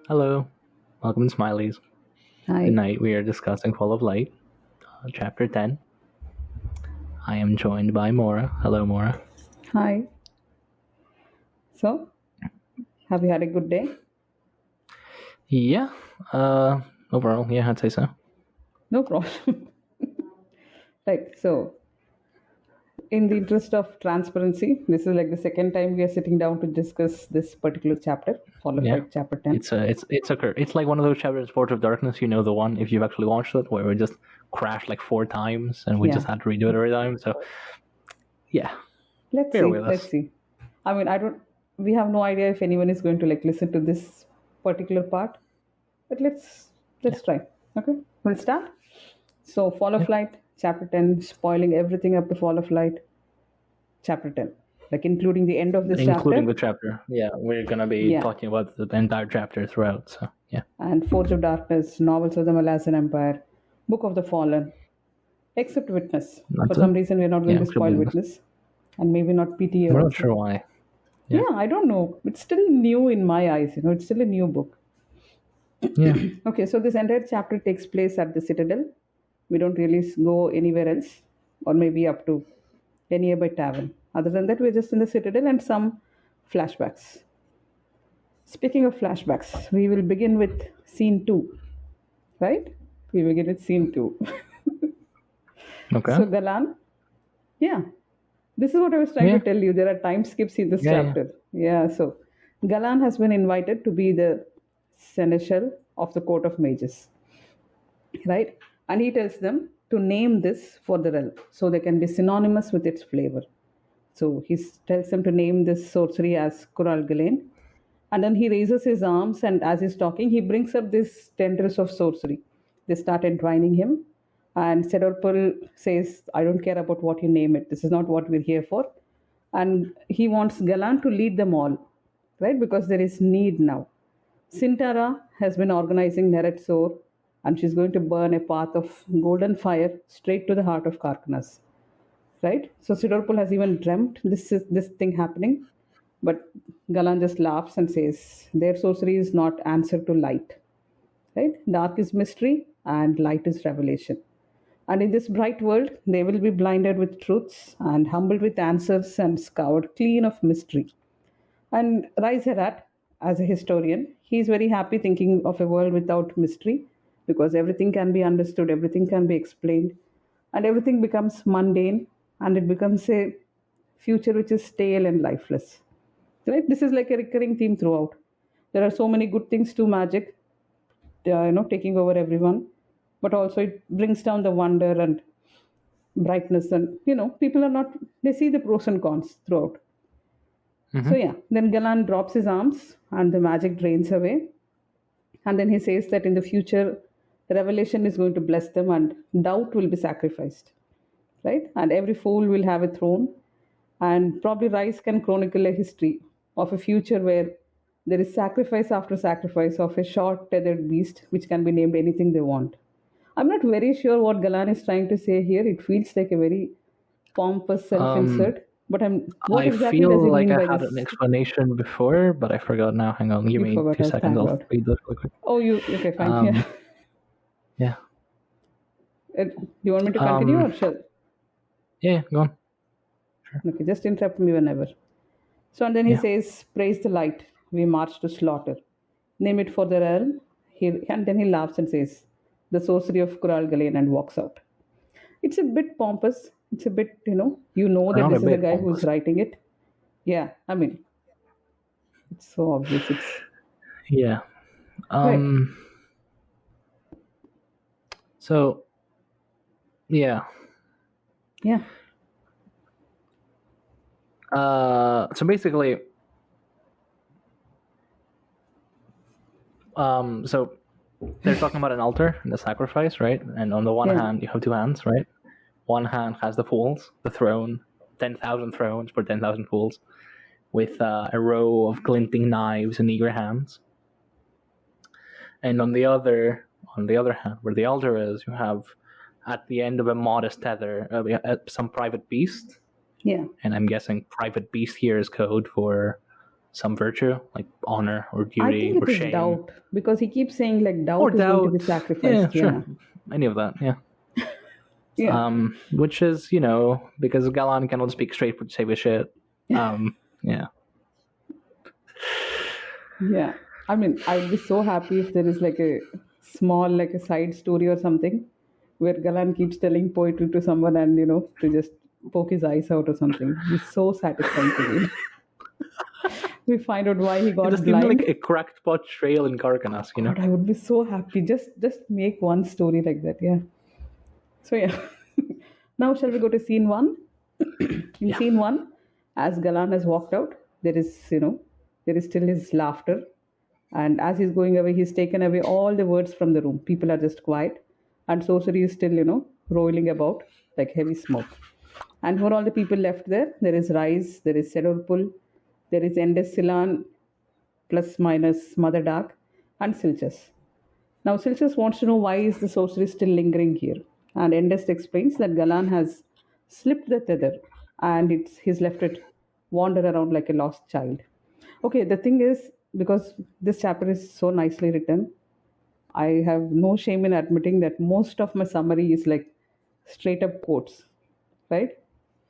Hello, welcome to Smiley's. Hi. Tonight we are discussing Fall of Light, Chapter 10. I am joined by Mora. Hello, Mora. Hi. So, have you had a good day? Yeah, overall, yeah, I'd say so. No problem. Right. So, in the interest of transparency, this is like the second time we are sitting down to discuss this particular chapter, Fall of Yeah, Light, chapter 10. it's like one of those chapters, Port of Darkness, you know, the one, if you've actually watched it, where we just crashed like 4 times and we Yeah. just had to redo it every time, so, yeah, Let's bear see. with Let's us. see. I mean, we have no idea if anyone is going to like listen to this particular part, but let's try. Okay. We'll start. So, Fall of Yeah. Light, chapter 10, spoiling everything up to Fall of Light, chapter 10, like including the end of this Including chapter. the chapter. Yeah, we're gonna be Yeah. talking about the entire chapter throughout, so, yeah. And Forge of Darkness, Novels of the Malayan Empire, Book of the Fallen, except Witness. For That's it. some reason, we're not going Yeah, to spoil Witness, and maybe not PTA we're not also. sure why. Yeah. Yeah. I don't know. It's still new in my eyes. It's still a new book. Yeah. Okay, so this entire chapter takes place at the Citadel. We don't really go anywhere else, or maybe up to a nearby tavern. Other than that, we're just in the Citadel and some flashbacks. Speaking of flashbacks, we will begin with scene 2, right? We begin with scene 2. Okay. So Galan, yeah, this is what I was trying to Yeah. tell you. There are time skips in this Yeah. chapter. Yeah, so Galan has been invited to be the seneschal of the court of mages, right? And he tells them to name this for the realm so they can be synonymous with its flavor. So he tells them to name this sorcery as Kural Galen. And then he raises his arms, and as he's talking, he brings up these tendrils of sorcery. They start entwining him. And Sedorpul says, I don't care about what you name it. This is not what we're here for. And he wants Galan to lead them all, right? Because there is need now. Sintara has been organizing Neretsor, and she's going to burn a path of golden fire straight to the heart of Kharkanas, right? So Sidorpul has even dreamt this thing happening, but Galan just laughs and says, their sorcery is not answer to light, right? Dark is mystery and light is revelation. And in this bright world, they will be blinded with truths and humbled with answers and scoured clean of mystery. And Raiserat, as a historian, he's very happy thinking of a world without mystery because everything can be understood, everything can be explained, and everything becomes mundane and it becomes a future which is stale and lifeless. Right? This is like a recurring theme throughout. There are so many good things to magic, taking over everyone, but also it brings down the wonder and brightness, and people are not, they see the pros and cons throughout. Mm-hmm. So yeah, then Galan drops his arms and the magic drains away. And then he says that in the future, revelation is going to bless them and doubt will be sacrificed. Right? And every fool will have a throne. And probably Rice can chronicle a history of a future where there is sacrifice after sacrifice of a short tethered beast which can be named anything they want. I'm not very sure what Galan is trying to say here. It feels like a very pompous self insert. But what I exactly does feel he like mean I by had an this? explanation before, but I forgot now. Hang on, give You me forgot, 2 seconds. thank I'll God. read those really quick. Oh, okay, fine. Um, Yeah. yeah. Do you want me to continue or shall? Yeah, go on. Okay, just interrupt me whenever. So, and then he Yeah. says, praise the light, we march to slaughter. Name it for the realm. And then he laughs and says, the sorcery of Kural Galen, and walks out. It's a bit pompous. It's a bit, that Not a this is a bit guy who's pompous. writing it. Yeah, I mean, it's so obvious. It's Yeah. right. So, yeah. Yeah. So basically, so they're talking about an altar and the sacrifice, right? And on the one Yeah. hand, you have 2 hands, right? One hand has the fools, the throne, 10,000 thrones for 10,000 fools, with a row of glinting knives in eager hands. And on the other hand, where the altar is, you have at the end of a modest tether some private beast. Yeah. And I'm guessing private beast here is code for some virtue, like honor or I duty think or it is shame. doubt, because he keeps saying like doubt Or is going to be doubt. sacrificed. Yeah, sure. Any of that, yeah. Yeah. Which is, because Galan cannot speak straight but save his shit. Yeah. Yeah. I mean, I'd be so happy if there is like a small, like a side story or something where Galan keeps telling poetry to someone and, to just poke his eyes out or something. It's so satisfying to read. We find out why he got Just blind. even like a cracked pot trail in Kharkanas, God, I would be so happy. Just make one story like that, yeah. So yeah. Now shall we go to scene 1? In scene 1, as Galan has walked out, there is still his laughter. And as he's going away, he's taken away all the words from the room. People are just quiet. And sorcery is still, rolling about like heavy smoke. And for all the people left there is Rise, there is Sedorpul, there is Endes Silan, plus minus Mother Dark, and Silchas. Now Silchas wants to know why is the sorcery still lingering here. And Endes explains that Galan has slipped the tether and he's left it wander around like a lost child. Okay, the thing is, because this chapter is so nicely written, I have no shame in admitting that most of my summary is like straight up quotes, right?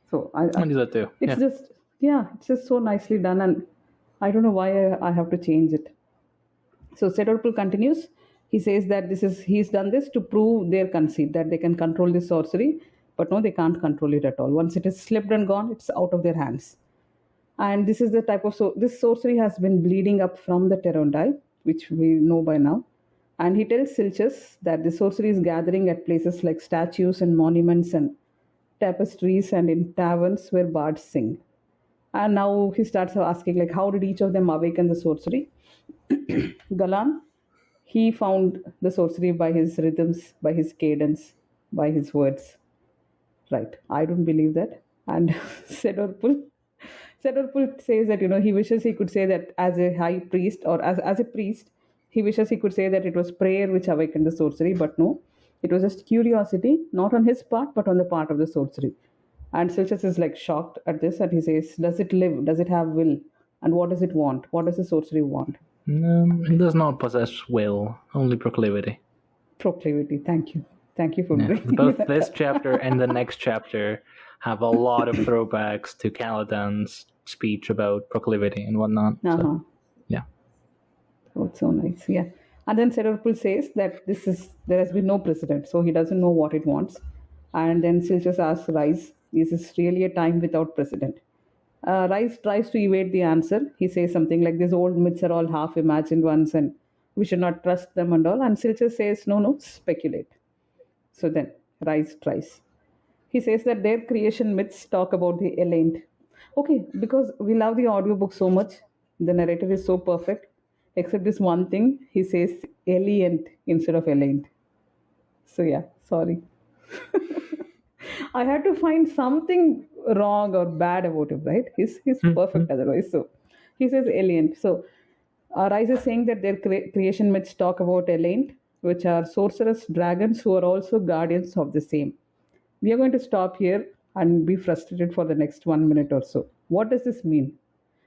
So I do that too. It's just so nicely done, and I don't know why I have to change it. So Sedorpul continues. He says that he's done this to prove their conceit that they can control this sorcery, but no, they can't control it at all. Once it is slipped and gone, it's out of their hands. And this is the type of this sorcery has been bleeding up from the Terondile, which we know by now. And he tells Silchas that the sorcery is gathering at places like statues and monuments and tapestries and in taverns where bards sing. And now he starts asking, like, how did each of them awaken the sorcery? Galan, he found the sorcery by his rhythms, by his cadence, by his words. Right. I don't believe that. And Sedorpul says that, he wishes he could say that as a high priest or as a priest, he wishes he could say that it was prayer which awakened the sorcery, but no, it was just curiosity, not on his part, but on the part of the sorcery. And Silchas is like shocked at this and he says, does it live? Does it have will? And what does it want? What does the sorcery want? It does not possess will, only proclivity. Proclivity, thank you. Thank you for bringing both this chapter and the next chapter have a lot of throwbacks to Caladan's speech about proclivity and whatnot. So, yeah. Oh, it's so nice. Yeah. And then Sedorpul says that there has been no precedent, so he doesn't know what it wants. And then Silchas asks Rise, is this really a time without precedent? Rise tries to evade the answer. He says something like, these old myths are all half-imagined ones and we should not trust them and all. And Silchas says, no, speculate. So then Rise tries. He says that their creation myths talk about the Elaint. Okay, because we love the audiobook so much, the narrative is so perfect, except this one thing, he says Eliant instead of Elaint. So yeah, sorry. I had to find something wrong or bad about him, right? He's perfect otherwise. So he says Eliant. So Rise is saying that their creation myths talk about Elaint, which are sorcerous dragons who are also guardians of the same. We are going to stop here and be frustrated for the next 1 minute or so. What does this mean?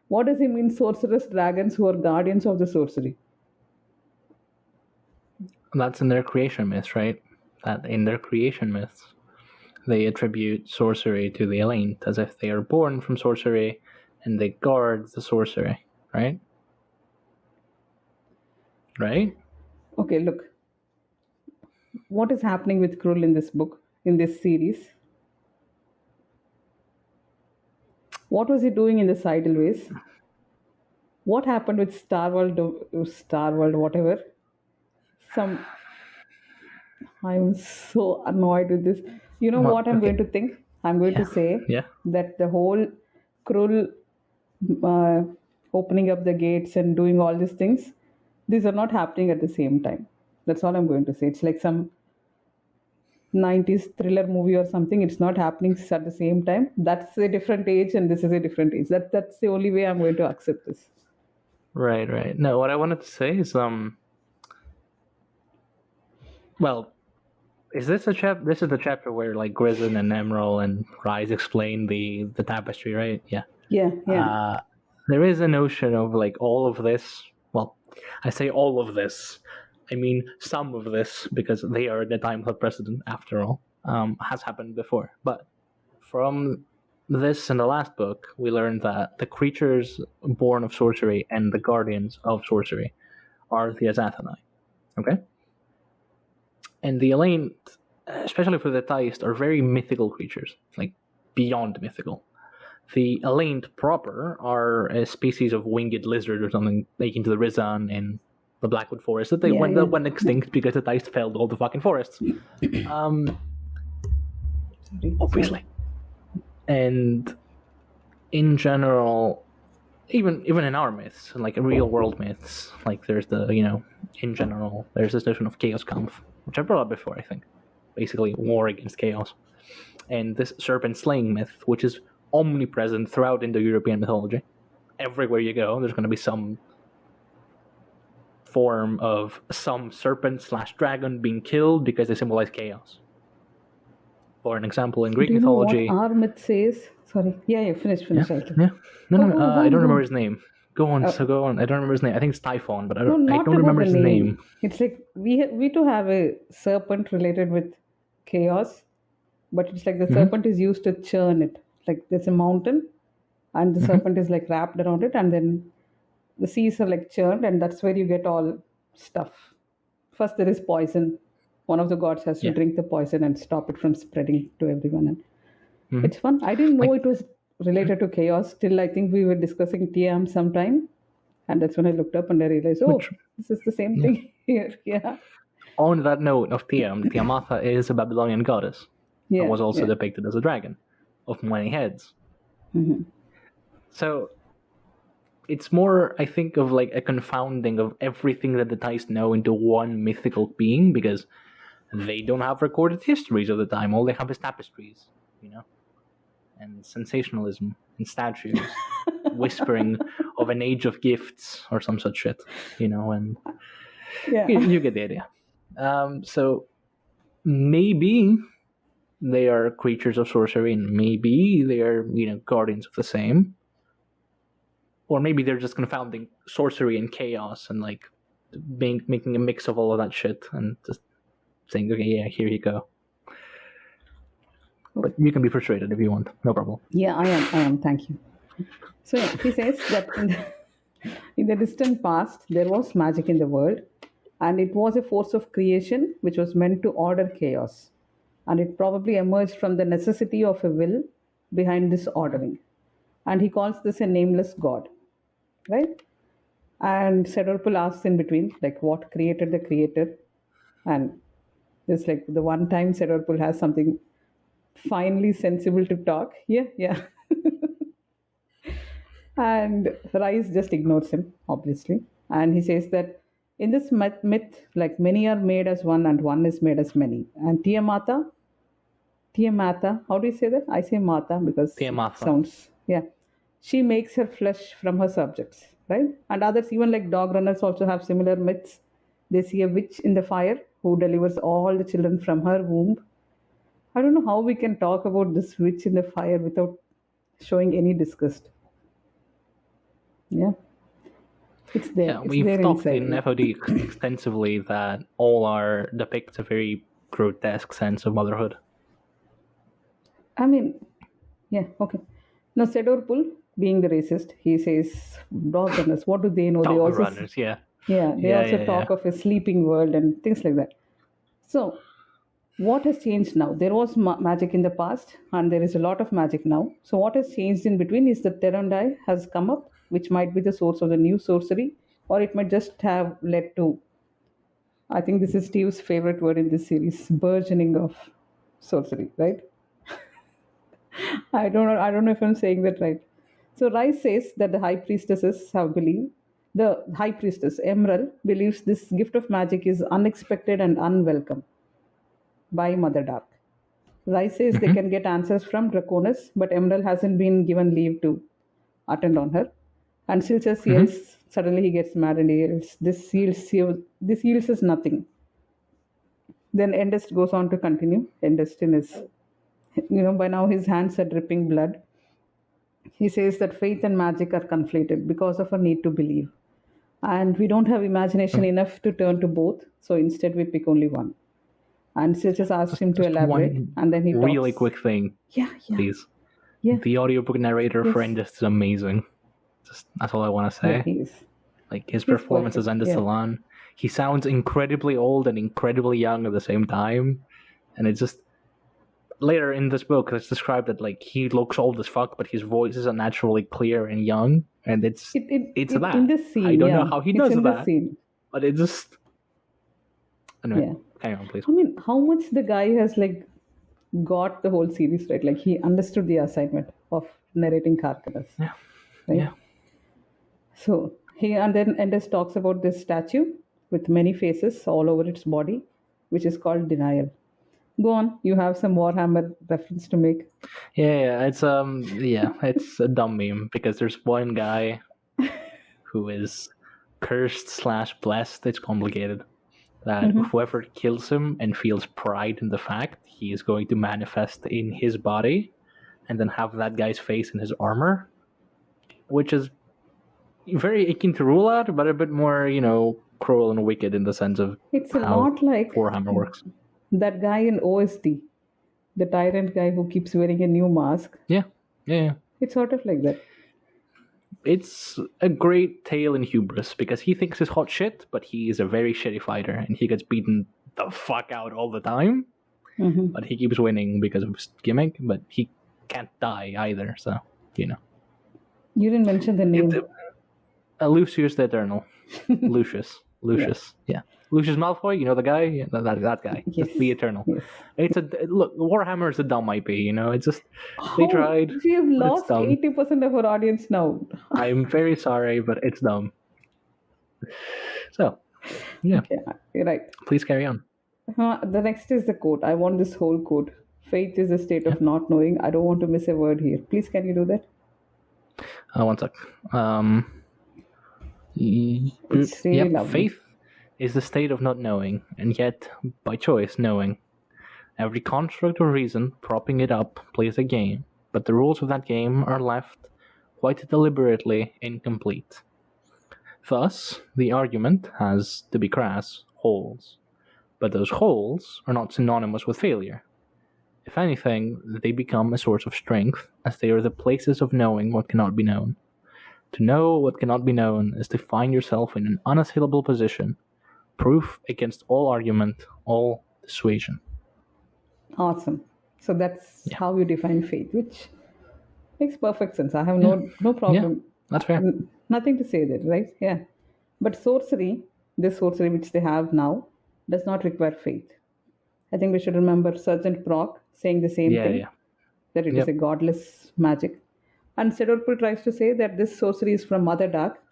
What does it mean, sorceress dragons who are guardians of the sorcery? That's in their creation myths, right? That in their creation myths, they attribute sorcery to the Elaint as if they are born from sorcery and they guard the sorcery, right? Right? Okay, look. What is happening with Krull in this book, in this series? What was he doing in the Sidelways? What happened with Starworld, whatever? I'm so annoyed with this. You know what I'm going to think? I'm going to say that the whole Krull opening up the gates and doing all these things, these are not happening at the same time. That's all I'm going to say. It's like some 90s thriller movie or something. It's not happening at the same time. That's a different age and this is a different age. That's the only way I'm going to accept this. Right. No, what I wanted to say is, well, is this a chapter? This is the chapter where like Grizzin and Emerald and Rise explain the tapestry, right? Yeah. Yeah. there is a notion of like all of this. Well, I say all of this. I mean some of this because they are the time of precedent after all. Has happened before, but from this and the last book, we learned that the creatures born of sorcery and the guardians of sorcery are the Azathanai. Okay? And the Elaine, especially for the Taist, are very mythical creatures, like beyond mythical. The Elaine proper are a species of winged lizard or something akin to the Rizan in the Blackwood Forest that went extinct because the Taist felled all the fucking forests. Obviously. And in general, even in our myths, like real world myths, like there's in general, there's this notion of chaos kampf, which I brought up before, I think. Basically, war against chaos. And this serpent slaying myth, which is omnipresent throughout Indo-European mythology. Everywhere you go, there's going to be some form of some serpent/dragon being killed because they symbolize chaos. For an example, in Greek mythology... Do you know what our myth says? Sorry. Yeah, finish. Yeah. No, I don't remember his name. Go on. I don't remember his name. I think it's Typhon, but I don't remember his name. It's like we too have a serpent related with chaos, but it's like the serpent is used to churn it. Like there's a mountain, and the serpent is like wrapped around it, and then the seas are like churned, and that's where you get all stuff. First, there is poison. One of the gods has to drink the poison and stop it from spreading to everyone. And it's fun. I didn't know it was related to chaos till I think we were discussing Tiam sometime. And that's when I looked up and I realized, this is the same thing here. Yeah. On that note of Tiam, Tiamatha is a Babylonian goddess. Yeah, and was also depicted as a dragon of many heads. Mm-hmm. So it's more, I think, of like a confounding of everything that the Thais know into one mythical being, because they don't have recorded histories of the time. All they have is tapestries, and sensationalism and statues whispering of an age of gifts or some such shit, and you get the idea. So maybe they are creatures of sorcery, and maybe they are, guardians of the same. Or maybe they're just confounding sorcery and chaos and like making a mix of all of that shit and just saying, okay, yeah, here you go. But you can be frustrated if you want, no problem. Yeah, I am. Thank you. So he says that in the distant past, there was magic in the world, and it was a force of creation which was meant to order chaos. And it probably emerged from the necessity of a will behind this ordering. And he calls this a nameless god, right? And Sedorpul asks in between, like, what created the creator? And it's like the one time Sedorpul has something finely sensible to talk. Yeah. And Rice just ignores him, obviously. And he says that in this myth, like, many are made as one and one is made as many. And Tiamatha, how do you say that? I say Mata because Tiamatha. It sounds, she makes her flesh from her subjects, right? And others, even like dog runners, also have similar myths. They see a witch in the fire who delivers all the children from her womb. I don't know how we can talk about this witch in the fire without showing any disgust. Yeah. It's there. Yeah, we've talked in FOD extensively that all are depicts a very grotesque sense of motherhood. I mean, yeah, okay. Now, Sedorpul, being the racist, he says, dog runners, what do they know? Dog they also runners, yeah. Yeah, they also talk of a sleeping world and things like that. So, what has changed now? There was magic in the past, and there is a lot of magic now. So, what has changed in between is that Terundai has come up, which might be the source of the new sorcery, or it might just have led to, I think this is Steve's favorite word in this series, burgeoning of sorcery, right? I don't know if I'm saying that right. So Rice says that the high priestesses have believed, the high priestess Emerald believes this gift of magic is unexpected and unwelcome by Mother Dark. Rice says they can get answers from Draconis, but Emerald hasn't been given leave to attend on her. And Silchas yells, suddenly he gets mad and he yells, this yields us nothing. Then Endest goes on to continue. Endestin is, by now his hands are dripping blood. He says that faith and magic are conflated because of a need to believe. And we don't have imagination enough to turn to both, so instead we pick only one. And Sil just asks him to Just elaborate, one and then he talks. really quick thing, Yeah, please. yeah. The audiobook narrator Yes. for Endless is amazing. That's all I want to say. Yeah, he is. Like his performance as perfect, Endless Salon, he sounds incredibly old and incredibly young at the same time, and it's just later in this book it's described that like he looks old as fuck, but his voice is unnaturally clear and young, and it's that. In this scene, I don't know how he does in that, this scene. but it just. Anyway, carry on, please. I mean, how much the guy has like got the whole series right? Like he understood the assignment of narrating Kharkanas. Yeah. Right? Yeah. So and then Endless talks about this statue with many faces all over its body, which is called denial. Go on. You have some Warhammer reference to make. Yeah, it's it's a dumb meme because there's one guy who is cursed/blessed. It's complicated. That whoever kills him and feels pride in the fact he is going to manifest in his body, and then have that guy's face in his armor, which is very akin to rule out, but a bit more, cruel and wicked in the sense of it's a how lot like Warhammer works. That guy in OST, the tyrant guy who keeps wearing a new mask. Yeah. It's sort of like that. It's a great tale in hubris because he thinks he's hot shit, but he is a very shitty fighter and he gets beaten the fuck out all the time. But he keeps winning because of his gimmick, but he can't die either, so, You didn't mention the name. Lucius the Eternal. Lucius. Yeah. Lucius Malfoy, the guy? Yeah, that guy. Yes. The Eternal. Yes. Look, Warhammer is a dumb IP, it's just, they tried. We have lost dumb. 80% of our audience now. I'm very sorry, but it's dumb. So, yeah. Okay, you're right. Please carry on. The next is the quote. I want this whole quote. Faith is a state of not knowing. I don't want to miss a word here. Please, can you do that? One sec. It's really lovely. Faith is the state of not knowing, and yet, by choice, knowing. Every construct or reason propping it up plays a game, but the rules of that game are left, quite deliberately, incomplete. Thus, the argument has, to be crass, holes. But those holes are not synonymous with failure. If anything, they become a source of strength, as they are the places of knowing what cannot be known. To know what cannot be known is to find yourself in an unassailable position, proof against all argument, all dissuasion. Awesome. So that's how you define faith, which makes perfect sense. I have no problem. Yeah, that's fair. Nothing to say there, right? Yeah. But sorcery, this sorcery which they have now, does not require faith. I think we should remember Sergeant Proc saying the same thing, that it is a godless magic. And Sedorpul tries to say that this sorcery is from Mother Dark,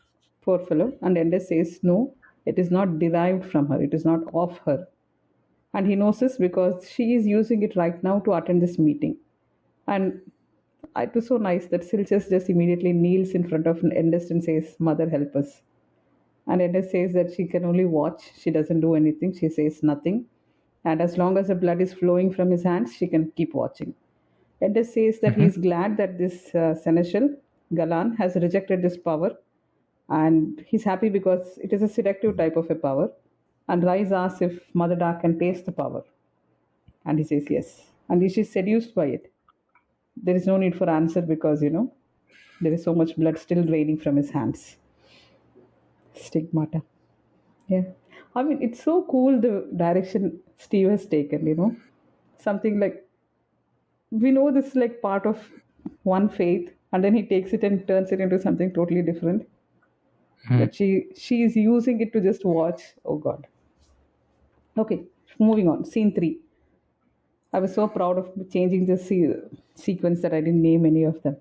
poor fellow, and Endless says, no, it is not derived from her, it is not of her. And he knows this because she is using it right now to attend this meeting. And it was so nice that Silchas just immediately kneels in front of Endless and says, Mother, help us. And Endless says that she can only watch, she doesn't do anything, she says nothing. And as long as the blood is flowing from his hands, she can keep watching. Endless says that he is glad that this seneschal, Galan, has rejected this power. And he's happy because it is a seductive type of a power. And Rise asks if Mother Dark can taste the power. And he says yes. And she is seduced by it. There is no need for answer because, there is so much blood still draining from his hands. Stigmata. Yeah. I mean, it's so cool the direction Steve has taken, Something like, we know this is like part of one faith, and then he takes it and turns it into something totally different. But she is using it to just watch. Oh, God. Okay, moving on. Scene 3. I was so proud of changing the sequence that I didn't name any of them.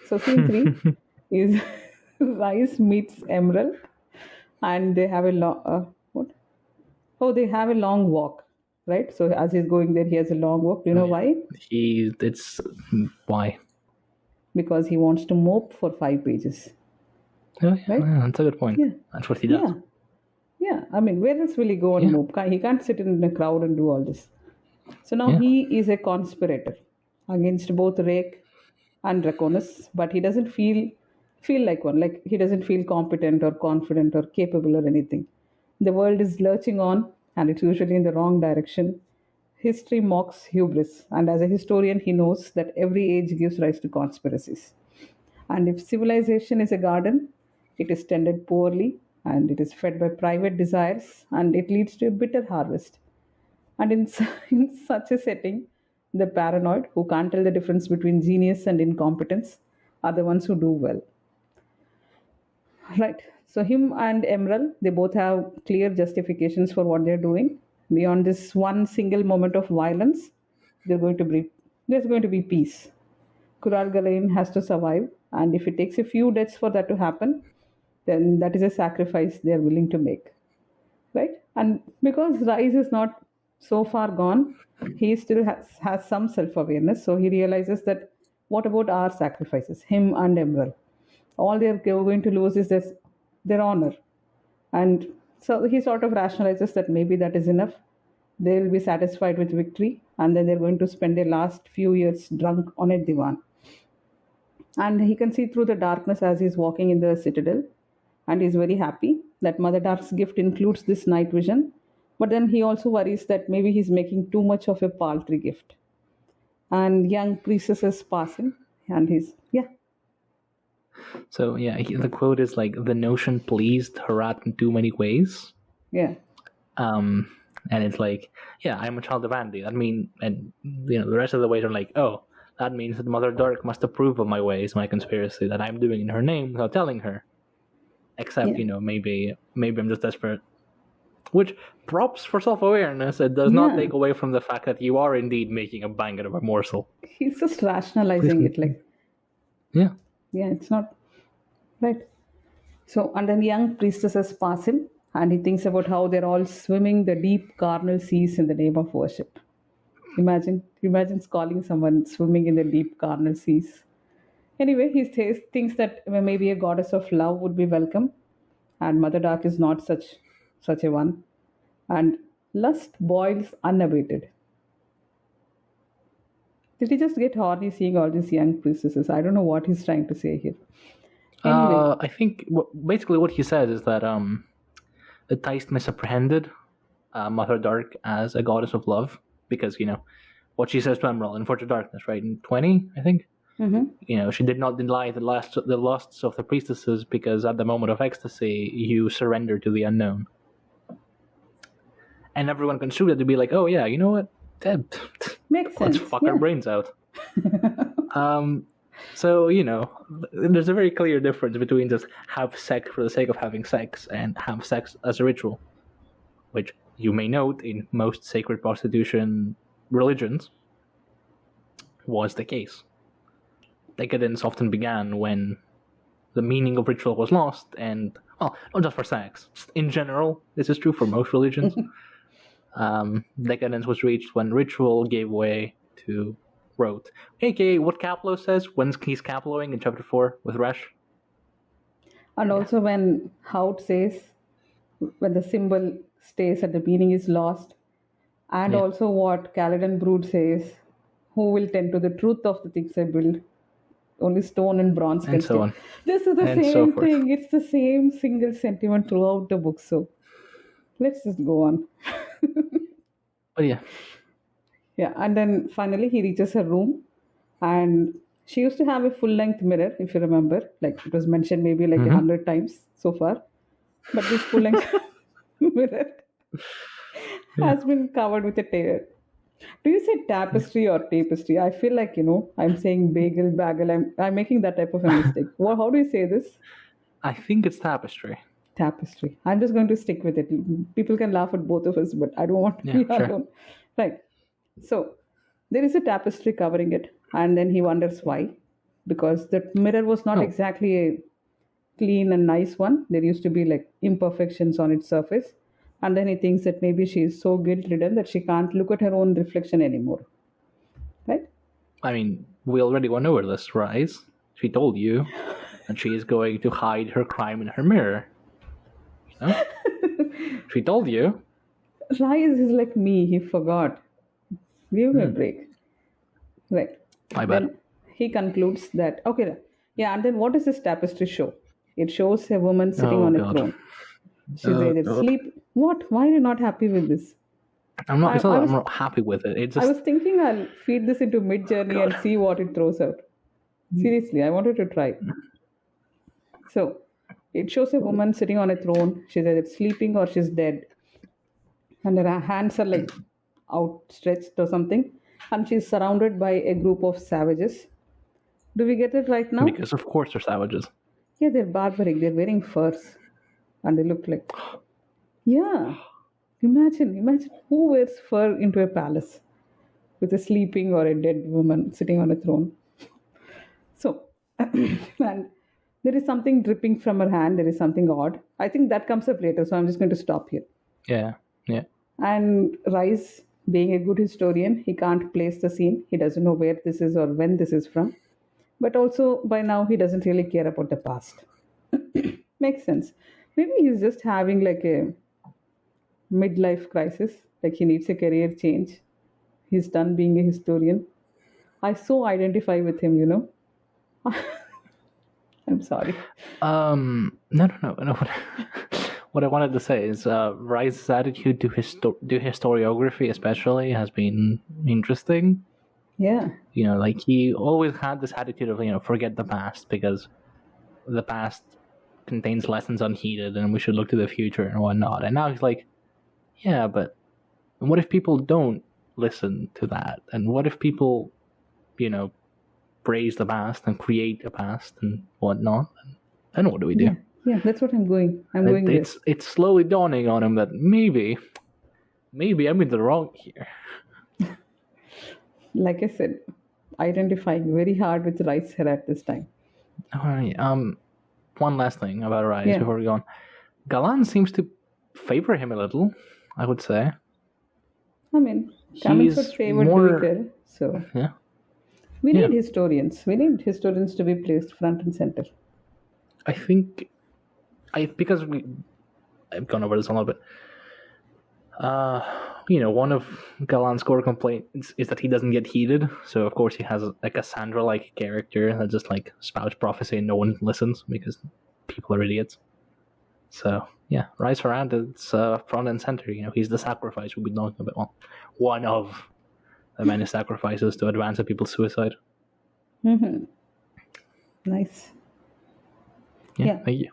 So scene 3 is Rice meets Emerald, and they have a long they have a long walk, right? So as he's going there, he has a long walk. Do you know why? Why? Because he wants to mope for 5 pages. Oh, yeah, right? That's a good point. Yeah. That's what he does. Yeah. I mean, where else will he go and mope? He can't sit in a crowd and do all this. So now he is a conspirator against both Rake and Draconis, but he doesn't feel like one. Like he doesn't feel competent or confident or capable or anything. The world is lurching on, and it's usually in the wrong direction. History mocks hubris, and as a historian, he knows that every age gives rise to conspiracies. And if civilization is a garden, it is tended poorly, and it is fed by private desires, and it leads to a bitter harvest. And in such a setting, the paranoid, who can't tell the difference between genius and incompetence, are the ones who do well. Right. So him and Emerald, they both have clear justifications for what they're doing. Beyond this one single moment of violence, they're going to be there's going to be peace. Kural Galain has to survive, and if it takes a few deaths for that to happen, then that is a sacrifice they are willing to make. Right? And because Rise is not so far gone, he still has some self awareness. So he realizes that what about our sacrifices, him and Emerald? All they're going to lose is their honor. And so he sort of rationalizes that maybe that is enough. They'll be satisfied with victory, and then they're going to spend their last few years drunk on a divan. And he can see through the darkness as he's walking in the citadel, and he's very happy that Mother Dark's gift includes this night vision. But then he also worries that maybe he's making too much of a paltry gift. And young priestesses pass him, and he's, yeah. So yeah, the quote is like, "The notion pleased Herat in too many ways." Yeah. And it's like, yeah, I'm a child of Andy. That mean, and the rest of the ways are like, oh, that means that Mother Dark must approve of my ways, my conspiracy that I'm doing in her name without telling her. Except, maybe I'm just desperate. Which, props for self-awareness. It does not take away from the fact that you are indeed making a bang out of a morsel. He's just rationalizing it, like. Yeah. Yeah, it's not right. So, and then young priestesses pass him, and he thinks about how they're all swimming the deep carnal seas in the name of worship. Imagine calling someone swimming in the deep carnal seas. Anyway, he thinks that maybe a goddess of love would be welcome, and Mother Dark is not such a one. And lust boils unabated. Did he just get horny seeing all these young priestesses? I don't know what he's trying to say here. Anyway. I think basically what he says is that the Theist misapprehended Mother Dark as a goddess of love because, what she says to Emerald in Forge of Darkness, right? In 20, I think. Mm-hmm. She did not deny the lusts of the priestesses because at the moment of ecstasy, you surrender to the unknown. And everyone construed it to be like, oh yeah, you know what? Makes sense. Let's fuck our brains out. So, there's a very clear difference between just have sex for the sake of having sex and have sex as a ritual, which you may note in most sacred prostitution religions was the case. Decadence often began when the meaning of ritual was lost, and, well, not just for sex. Just in general, this is true for most religions. Decadence was reached when ritual gave way to rote. AKA what Caplo says when he's Caploing in chapter 4 with Resh. And also when Hout says, when the symbol stays and the meaning is lost. And also what Kaladin Brood says, who will tend to the truth of the things I build? Only stone and bronze can so on. This is the and same thing. It's the same single sentiment throughout the book. So let's just go on. But yeah. Yeah, and then finally he reaches her room, and she used to have a full-length mirror, if you remember. Like it was mentioned maybe like 100 times so far. But this full-length mirror has been covered with a tear. Do you say tapestry or tapestry? I feel like, I'm saying bagel. I'm making that type of a mistake. How do you say this? I think it's tapestry. Tapestry. I'm just going to stick with it. People can laugh at both of us, but I don't want to be alone. Right. So there is a tapestry covering it, and then he wonders why. Because the mirror was not exactly a clean and nice one. There used to be like imperfections on its surface. And then he thinks that maybe she is so guilt-ridden that she can't look at her own reflection anymore. Right? I mean, we already went over this, right? She told you that she is going to hide her crime in her mirror. She told you. Rise is like me. He forgot. Give me a break. Right. My bad. Then he concludes that, okay, yeah, and then what does this tapestry show? It shows a woman sitting Oh on a god. throne. She's either God. sleep. What? Why are you not happy with this? I'm not. It's not I that I'm was not happy with it. It I just was thinking I'll feed this into Mid Journey and God. see what it throws out. Seriously, I wanted to try. So it shows a woman sitting on a throne. She's either sleeping or she's dead, and her hands are like outstretched or something, and she's surrounded by a group of savages. Do we get it right now? Because of course they're savages. Yeah, they're barbaric. They're wearing furs, and they look like, yeah. Imagine who wears fur into a palace with a sleeping or a dead woman sitting on a throne. So, and there is something dripping from her hand. There is something odd. I think that comes up later, so I'm just going to stop here. Yeah. Yeah. And Rice, being a good historian, he can't place the scene. He doesn't know where this is or when this is from. But also, by now, he doesn't really care about the past. Makes sense. Maybe he's just having like a midlife crisis, like he needs a career change. He's done being a historian. I so identify with him, you know. I'm sorry. No. What I wanted to say is, Rice's attitude to historiography, especially, has been interesting. Yeah. You know, like he always had this attitude of forget the past because the past contains lessons unheeded, and we should look to the future and whatnot. And now he's like, yeah, but what if people don't listen to that? And what if people, praise the past and create a past and whatnot? And then what do we do? Yeah, that's what I'm going. I'm going there. It's slowly dawning on him that maybe I'm in the wrong here. Like I said, identifying very hard with Rice here at this time. All right. One last thing about Rice Yeah. before we go on. Galan seems to favor him a little, I would say. I mean, Camels He's were favored more- to be there, so Yeah. we Yeah. need historians. We need historians to be placed front and center. I think because I've gone over this a little bit. One of Galan's core complaints is that he doesn't get heated. So of course he has a Cassandra-like character that just like spouts prophecy and no one listens because people are idiots. So yeah, Rise around it's front and center. He's the sacrifice we've been talking about. Well, one of the many sacrifices to advance a people's suicide. Mm-hmm. Nice. Yeah. Thank you.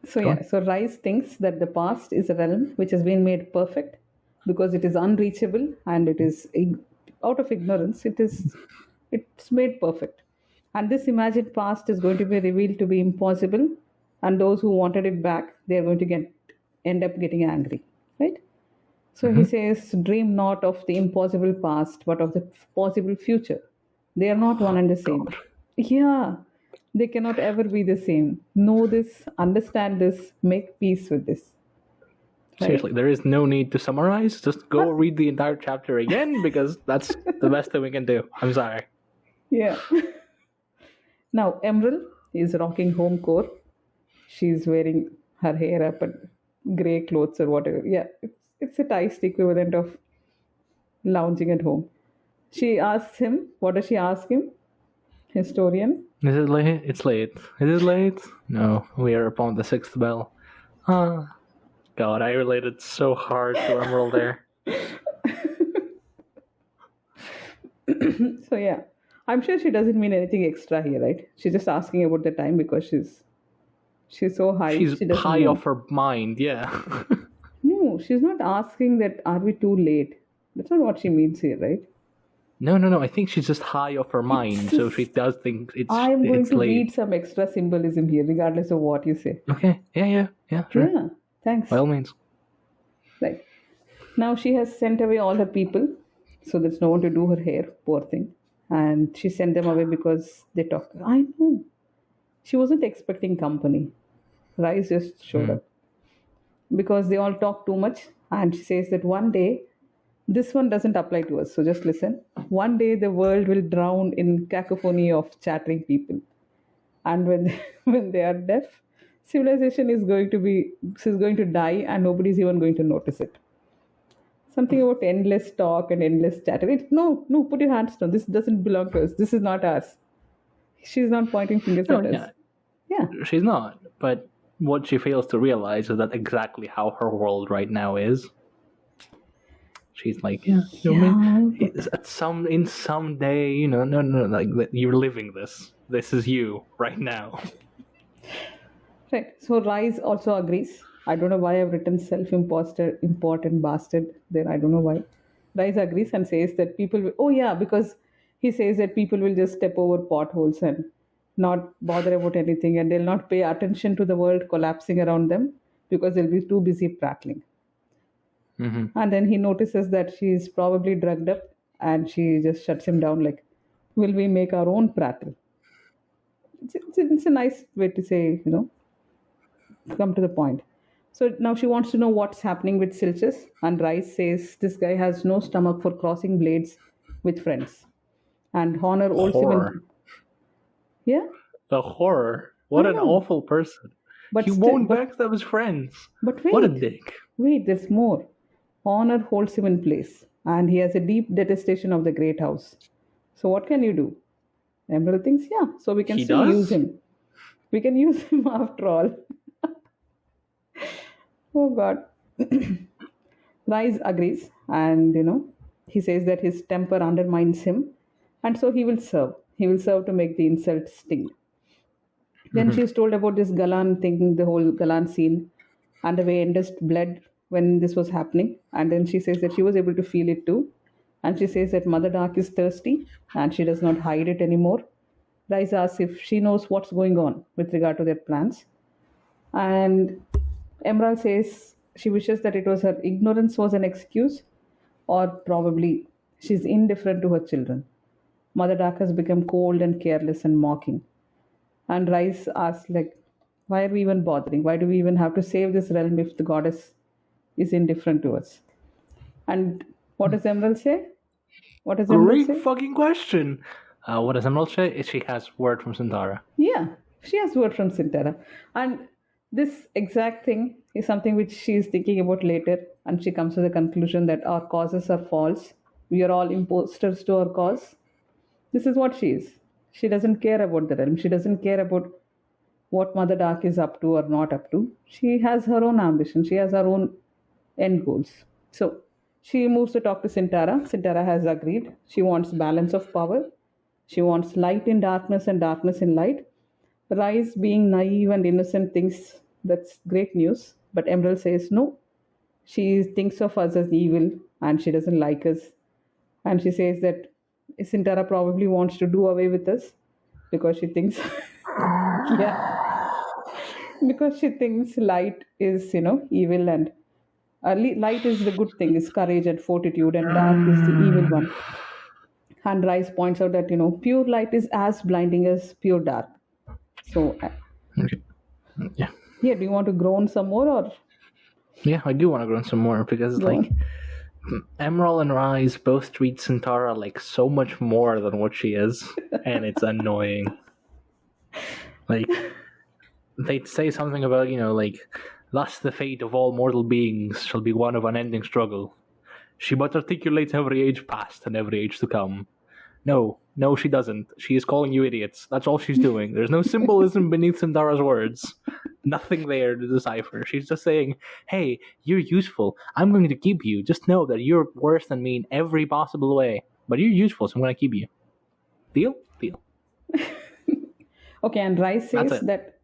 So Rice thinks that the past is a realm which has been made perfect because it is unreachable and it is out of ignorance. It's made perfect, and this imagined past is going to be revealed to be impossible, and those who wanted it back, they are going to end up getting angry, right? So he says, "Dream not of the impossible past, but of the possible future. They are not one and the same." Yeah. They cannot ever be the same. Know this, understand this, make peace with this. Right? Seriously, there is no need to summarize. Just go read the entire chapter again because that's the best thing we can do. I'm sorry. Yeah. Now, Emerald is rocking home core. She's wearing her hair up and grey clothes or whatever. Yeah, it's a Taist equivalent of lounging at home. She asks him, what does she ask him? Historian. Is it late? It's late. Is it late? No, we are upon the sixth bell. God, I related so hard to Emerald there. So yeah, I'm sure she doesn't mean anything extra here, right? She's just asking about the time because she's so high. She's she doesn't high know. off her mind, yeah. No, she's not asking that. Are we too late? That's not what she means here, right? No. I think she's just high off her mind, so she does think I'm going it's to late. read some extra symbolism here, regardless of what you say. Okay, yeah, sure. Yeah, thanks. By all means. Right. Now she has sent away all her people, so there's no one to do her hair, poor thing. And she sent them away because they talk. I know. She wasn't expecting company. Rice just showed up. Because they all talk too much. And she says that one day, this one doesn't apply to us, so just listen. One day the world will drown in cacophony of chattering people. And when they are deaf, civilization is going to die and nobody's even going to notice it. Something about endless talk and endless chatter. No, put your hands down. This doesn't belong to us. This is not ours. She's not pointing fingers No, at us. yeah, Yeah. she's not. But what she fails to realize is that exactly how her world right now is. She's like, yeah, you know what I mean? It's in some day, no, like you're living this. This is you right now. Right. So Rise also agrees. I don't know why I've written self-imposter, important bastard there. I don't know why. Rise agrees and says that people will, oh yeah, because he says that people will just step over potholes and not bother about anything, and they'll not pay attention to the world collapsing around them because they'll be too busy prattling. Mm-hmm. And then he notices that she's probably drugged up, and she just shuts him down like, will we make our own prattle? It's a nice way to say, come to the point. So now she wants to know what's happening with Silches, and Rice says this guy has no stomach for crossing blades with friends. And Honor holds him Horror. in. Yeah? The horror. What I an know. awful person. But He still- won't but- backstab his friends. But wait. What a dick. Wait, there's more. Honor holds him in place, and he has a deep detestation of the Great House. So what can you do? Emerald thinks, yeah, so we can He still does? use him. We can use him after all. Oh God. Rise agrees, and he says that his temper undermines him, and so he will serve. He will serve to make the insult sting. Then she's told about this Galan thing, the whole Galan scene, and the way Endest bled when this was happening. And then she says that she was able to feel it too. And she says that Mother Dark is thirsty and she does not hide it anymore. Rise asks if she knows what's going on with regard to their plans. And Emerald says she wishes that it was her ignorance was an excuse, or probably she's indifferent to her children. Mother Dark has become cold and careless and mocking. And Rice asks, like, why are we even bothering? Why do we even have to save this realm if the goddess is indifferent to us? And what does Emerald say? What does Emerald Great say? fucking question. What does Emerald say? She has word from Santara. Yeah, she has word from Sintara. And this exact thing is something which she is thinking about later, and she comes to the conclusion that our causes are false. We are all imposters to our cause. This is what she is. She doesn't care about the realm. She doesn't care about what Mother Dark is up to or not up to. She has her own ambition. She has her own end goals. So she moves to talk to Sintara. Sintara has agreed. She wants balance of power. She wants light in darkness and darkness in light. Rise, being naive and innocent, thinks that's great news. But Emerald says no. She thinks of us as evil and she doesn't like us. And she says that Sintara probably wants to do away with us because she thinks, yeah, because she thinks light is, evil, and light is the good thing, is courage and fortitude, and dark is the evil one. And Rice points out that, pure light is as blinding as pure dark. So, Okay. Yeah. yeah, do you want to groan some more, or? Yeah, I do want to grow some more because, Go like, Emerald and Rise both treat Santara like so much more than what she is, and it's annoying. Like, they'd say something about, like, thus the fate of all mortal beings shall be one of unending struggle. She but articulates every age past and every age to come. No, she doesn't. She is calling you idiots. That's all she's doing. There's no symbolism beneath Santara's words. Nothing there to decipher. She's just saying, hey, you're useful. I'm going to keep you. Just know that you're worse than me in every possible way. But you're useful, so I'm going to keep you. Deal? Deal. Okay, and Rice That's says it. that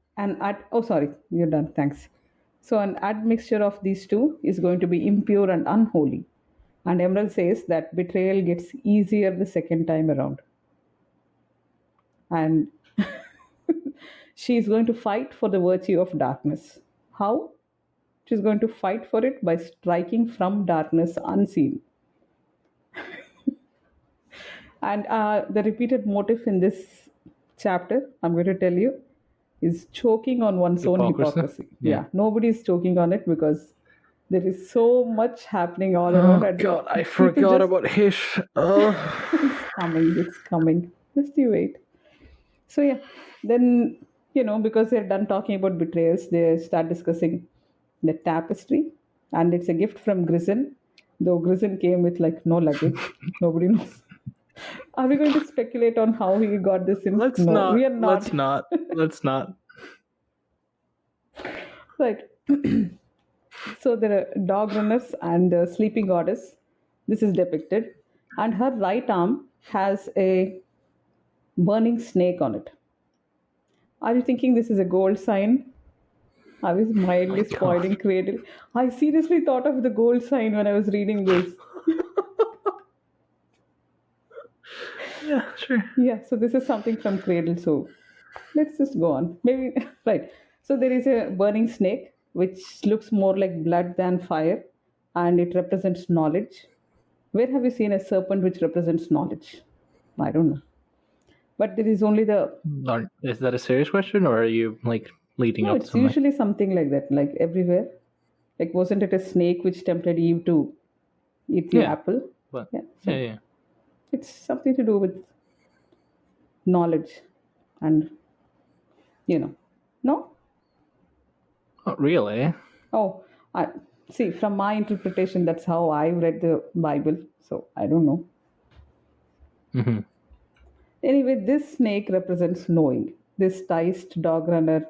sorry, you're done. Thanks. So an admixture of these two is going to be impure and unholy. And Emerald says that betrayal gets easier the second time around. And she's going to fight for the virtue of darkness. How? She's going to fight for it by striking from darkness unseen. And the repeated motif in this chapter, I'm going to tell you, is choking on one's own hypocrisy. Yeah, nobody's choking on it because there is so much happening all around. Oh, God, I forgot about Hish. It's coming. Just you wait. So, yeah, then, because they're done talking about betrayals, they start discussing the tapestry. And it's a gift from Grison. The Grison came with like no luggage. Nobody knows. Are we going to speculate on how he got this in? Let's No, not. we are not. Let's not. Right. So there are dog runners and the sleeping goddess. This is depicted. And her right arm has a burning snake on it. Are you thinking this is a gold sign? I was mildly spoiling Cradle. I seriously thought of the gold sign when I was reading this. Yeah, sure. Yeah, so this is something from Cradle. So let's just go on. Maybe, right. So there is a burning snake, which looks more like blood than fire, and it represents knowledge. Where have you seen a serpent which represents knowledge? I don't know. But there is only the. Is that a serious question, or are you like leading No, up to it's something? usually something like that, like everywhere. Like, wasn't it a snake which tempted Eve to eat the apple? But, Yeah. So yeah. it's something to do with knowledge and, no? Not really. Oh, I see, from my interpretation, that's how I read the Bible. So I don't know. Mm-hmm. Anyway, this snake represents knowing. This ticed dog runner,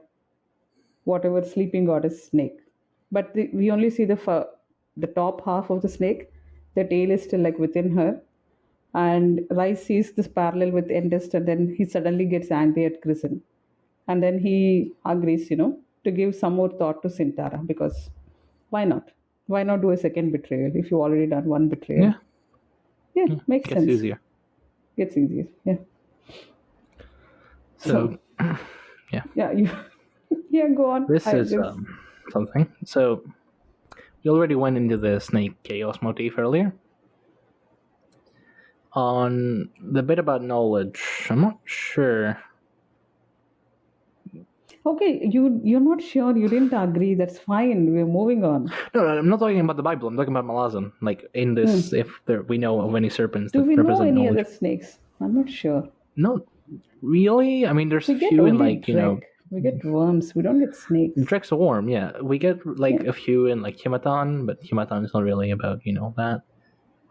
whatever sleeping goddess snake. But we only see the top half of the snake. The tail is still like within her. And Rice sees this parallel with Endest, and then he suddenly gets angry at Grison. And then he agrees, to give some more thought to Sintara, because why not? Why not do a second betrayal if you already done one betrayal? Yeah, makes Gets sense. easier. Gets easier, yeah. So yeah. Yeah, go on. This is something. So we already went into the snake chaos motif earlier. On the bit about knowledge, I'm not sure. Okay, you're not sure. You didn't agree. That's fine. We're moving on. No, I'm not talking about the Bible. I'm talking about Malazan. Like in this, if we know of any serpents Do that we know represent any knowledge. other snakes? I'm not sure. No, really. I mean, there's We a get few in only like Drek. We get worms. We don't get snakes. Drek's a worm. Yeah, we get like a few in like Himatan, but Himatan is not really about that.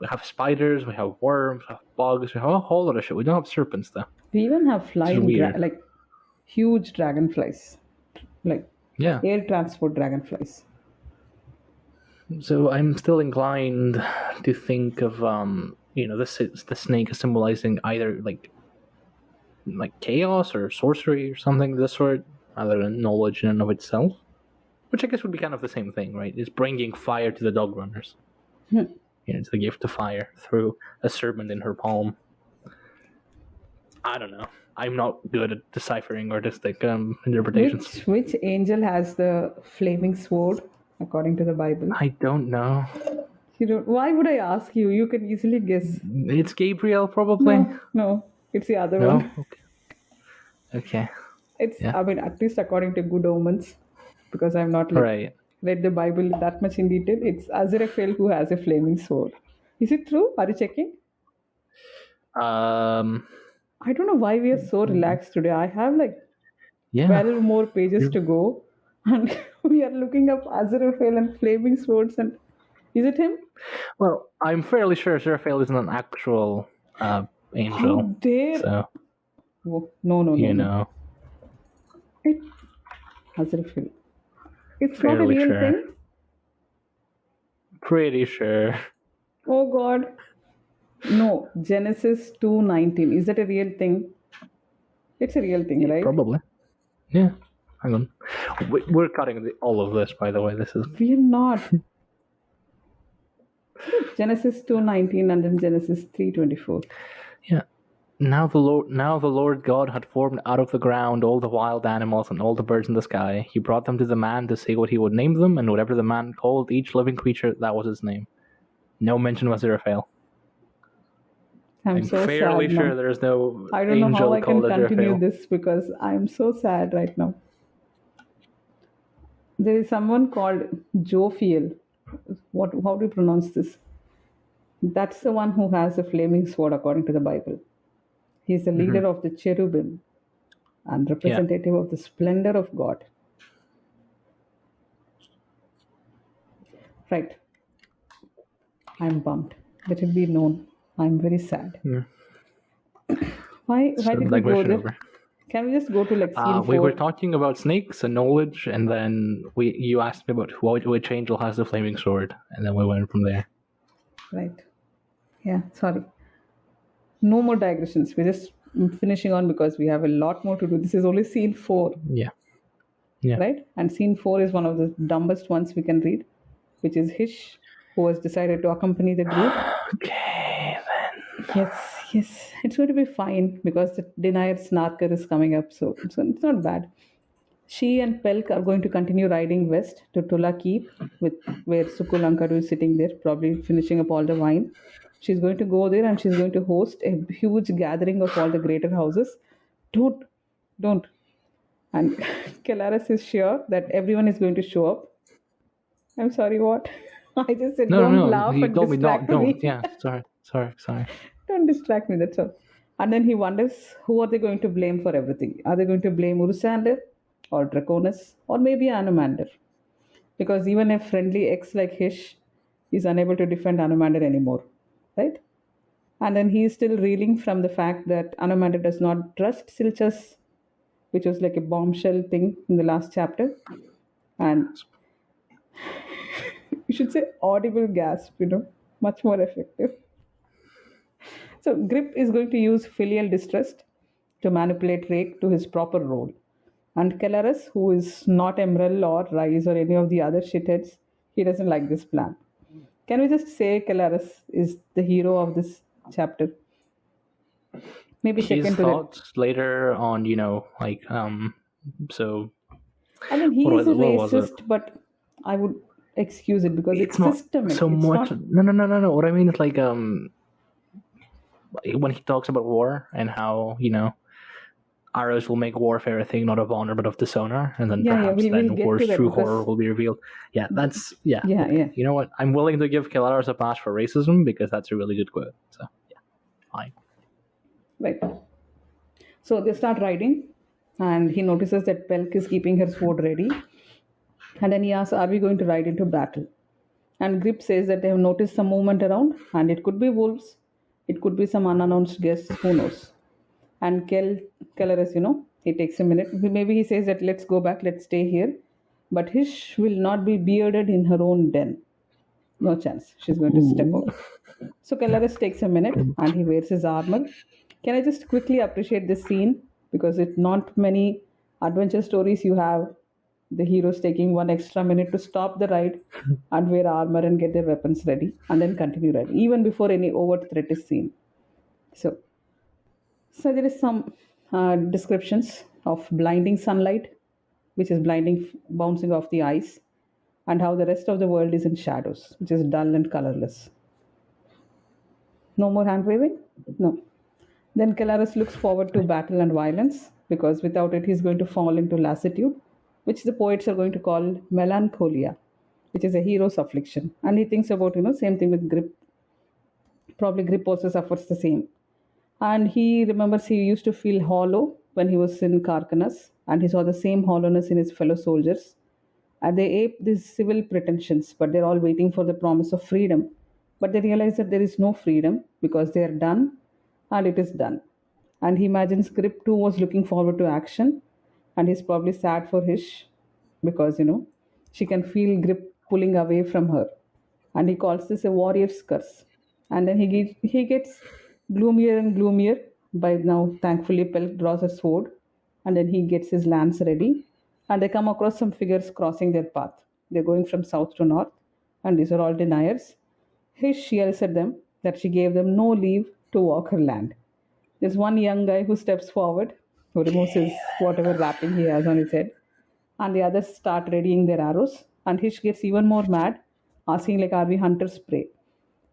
We have spiders, we have worms, we have bugs, we have a whole lot of shit. We don't have serpents though. We even have flying, weird. like huge dragonflies, like air transport dragonflies. So I'm still inclined to think of the snake as symbolizing either like chaos or sorcery or something of the sort, other than knowledge in and of itself, which I guess would be kind of the same thing, right? It's bringing fire to the dog runners. It's the gift of fire through a serpent in her palm. I don't know. I'm not good at deciphering artistic interpretations. Which angel has the flaming sword, according to the Bible? I don't know. You don't. Why would I ask you? You can easily guess. It's Gabriel, probably. No, it's the other one. Okay. It's. I mean, at least according to Good Omens, because I'm not read the Bible that much in detail. It's Azrael who has a flaming sword. Is it true? Are you checking? I don't know why we are so relaxed today. I have 12 more pages to go, and we are looking up Azrael and flaming swords. And is it him? Well, I'm fairly sure Azrael isn't an actual angel. How dare! So, No. Azrael. It's fairly not a real sure. thing? Pretty sure. Oh God. No, Genesis 2:19. Is that a real thing? It's a real thing, right? Probably. Yeah. Hang on. We're cutting all of this, by the way. This is. We're not. Genesis 2:19 and then Genesis 3:24. Yeah. Now the Lord God had formed out of the ground all the wild animals and all the birds in the sky. He brought them to the man to say what he would name them, and whatever the man called each living creature, that was his name. No mention of Azrael. I'm so fairly sad sure now. there's no I don't know angel how I can called continue Azrael. this because I'm so sad right now. There is someone called Jophiel. How do you pronounce this? That's the one who has a flaming sword according to the Bible. He's the leader of the cherubim and representative of the splendor of God. Right. I'm bummed. Let it be known. I'm very sad. Yeah. Why So did we go digression there? over. Can we just go to like scene We were 4? talking about snakes and knowledge, and then you asked me about which angel has the flaming sword, and then we went from there. Right. Yeah, sorry. No more digressions. We're just finishing on because we have a lot more to do. This is only scene 4, Yeah. Yeah. right? And scene 4 is one of the dumbest ones we can read, which is Hish, who has decided to accompany the group. Okay, then. Yes. It's going to be fine because the denier snarker is coming up, so it's not bad. She and Pelk are going to continue riding west to Tula Keep, where Sukulankadu is sitting there, probably finishing up all the wine. She's going to go there and she's going to host a huge gathering of all the greater houses. Don't. And Kelaris is sure that everyone is going to show up. I'm sorry, what? I just said don't laugh and distract me. Yeah, sorry. Don't distract me, that's all. And then he wonders who are they going to blame for everything? Are they going to blame Urusander or Draconis or maybe Anomander? Because even a friendly ex like Hish is unable to defend Anomander anymore, right? And then he is still reeling from the fact that Anomander does not trust Silchas, which was like a bombshell thing in the last chapter. And you should say audible gasp, much more effective. So Grip is going to use filial distrust to manipulate Rake to his proper role. And Kelaris, who is not Emerald or Rise or any of the other shitheads, he doesn't like this plan. Can we just say Kelaris is the hero of this chapter? Maybe His second to thoughts later on, so... I mean, he is a racist, but I would excuse it because it's systemic. So much... No. What I mean is like... when he talks about war and how, arrows will make warfare a thing not of honor but of dishonor, and then perhaps war's true horror will be revealed. Yeah, that's... Yeah. You know what? I'm willing to give Kelaris a pass for racism because that's a really good quote. So, yeah. Fine. Right. So they start riding, and he notices that Pelk is keeping her sword ready. And then he asks, are we going to ride into battle? And Grip says that they have noticed some movement around, and it could be wolves, it could be some unannounced guests, who knows. And Kelaris, he takes a minute. Maybe he says that let's go back, let's stay here. But Hish will not be bearded in her own den. No chance. She's going to step out. So Kelaris takes a minute and he wears his armor. Can I just quickly appreciate this scene? Because it's not many adventure stories you have the heroes taking one extra minute to stop the ride and wear armor and get their weapons ready and then continue riding, even before any overt threat is seen. So there is some descriptions of blinding sunlight, which is blinding, bouncing off the eyes, and how the rest of the world is in shadows, which is dull and colorless. No more hand waving? No. Then Kelaris looks forward to battle and violence, because without it he's going to fall into lassitude, which the poets are going to call melancholia, which is a hero's affliction. And he thinks about, same thing with Grip. Probably Grip also suffers the same. And he remembers he used to feel hollow when he was in Kharkanas, and he saw the same hollowness in his fellow soldiers. And they ape these civil pretensions, but they're all waiting for the promise of freedom. But they realize that there is no freedom because they are done, and it is done. And he imagines Grip too was looking forward to action, and he's probably sad for Hish because, she can feel Grip pulling away from her. And he calls this a warrior's curse. And then he gets gloomier and gloomier. By now, thankfully, Pelk draws a sword, and then he gets his lance ready. And they come across some figures crossing their path. They're going from south to north, and these are all deniers. Hish yells at them that she gave them no leave to walk her land. There's one young guy who steps forward, who removes his whatever wrapping he has on his head, and the others start readying their arrows. And Hish gets even more mad, asking like, are we hunter's prey?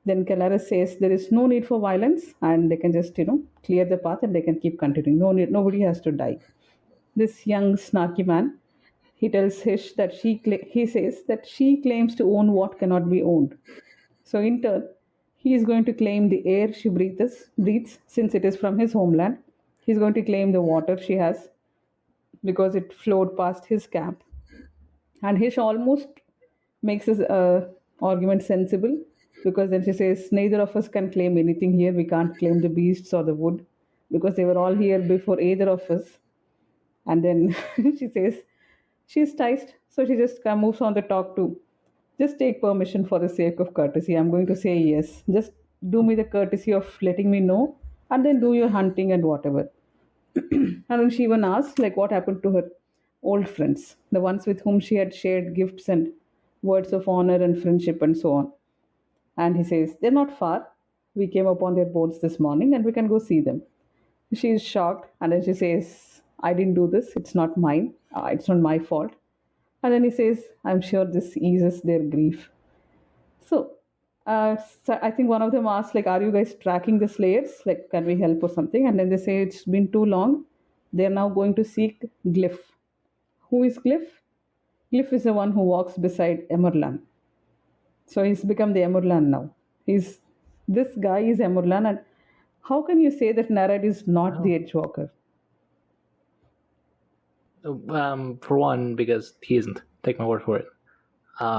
Then Kelaris says there is no need for violence, and they can just, clear the path and they can keep continuing. Nobody has to die. This young snarky man, he tells Hish that he says that she claims to own what cannot be owned. So in turn, he is going to claim the air she breathes since it is from his homeland. He's going to claim the water she has because it flowed past his camp. And Hish almost makes his argument sensible because then she says, neither of us can claim anything here. We can't claim the beasts or the wood because they were all here before either of us. And then she says she's ticed, so she just kind of moves on the talk to just take permission for the sake of courtesy. I'm going to say yes. Just do me the courtesy of letting me know, and then do your hunting and whatever. And then she even asks, like, what happened to her old friends, the ones with whom she had shared gifts and words of honor and friendship and so on. And he says, they're not far. We came upon their boats this morning and we can go see them. She is shocked, and then she says, I didn't do this. It's not mine. It's not my fault. And then he says, I'm sure this eases their grief. So I think one of them asks, like, are you guys tracking the slayers? Like, can we help or something? And then they say, it's been too long. They're now going to seek Glyph. Who is Glyph? Glyph is the one who walks beside Emerlan. So he's become the Emerlan now. This guy is Emerlan. And how can you say that Narad is not the Edgewalker? For one, because he isn't. Take my word for it.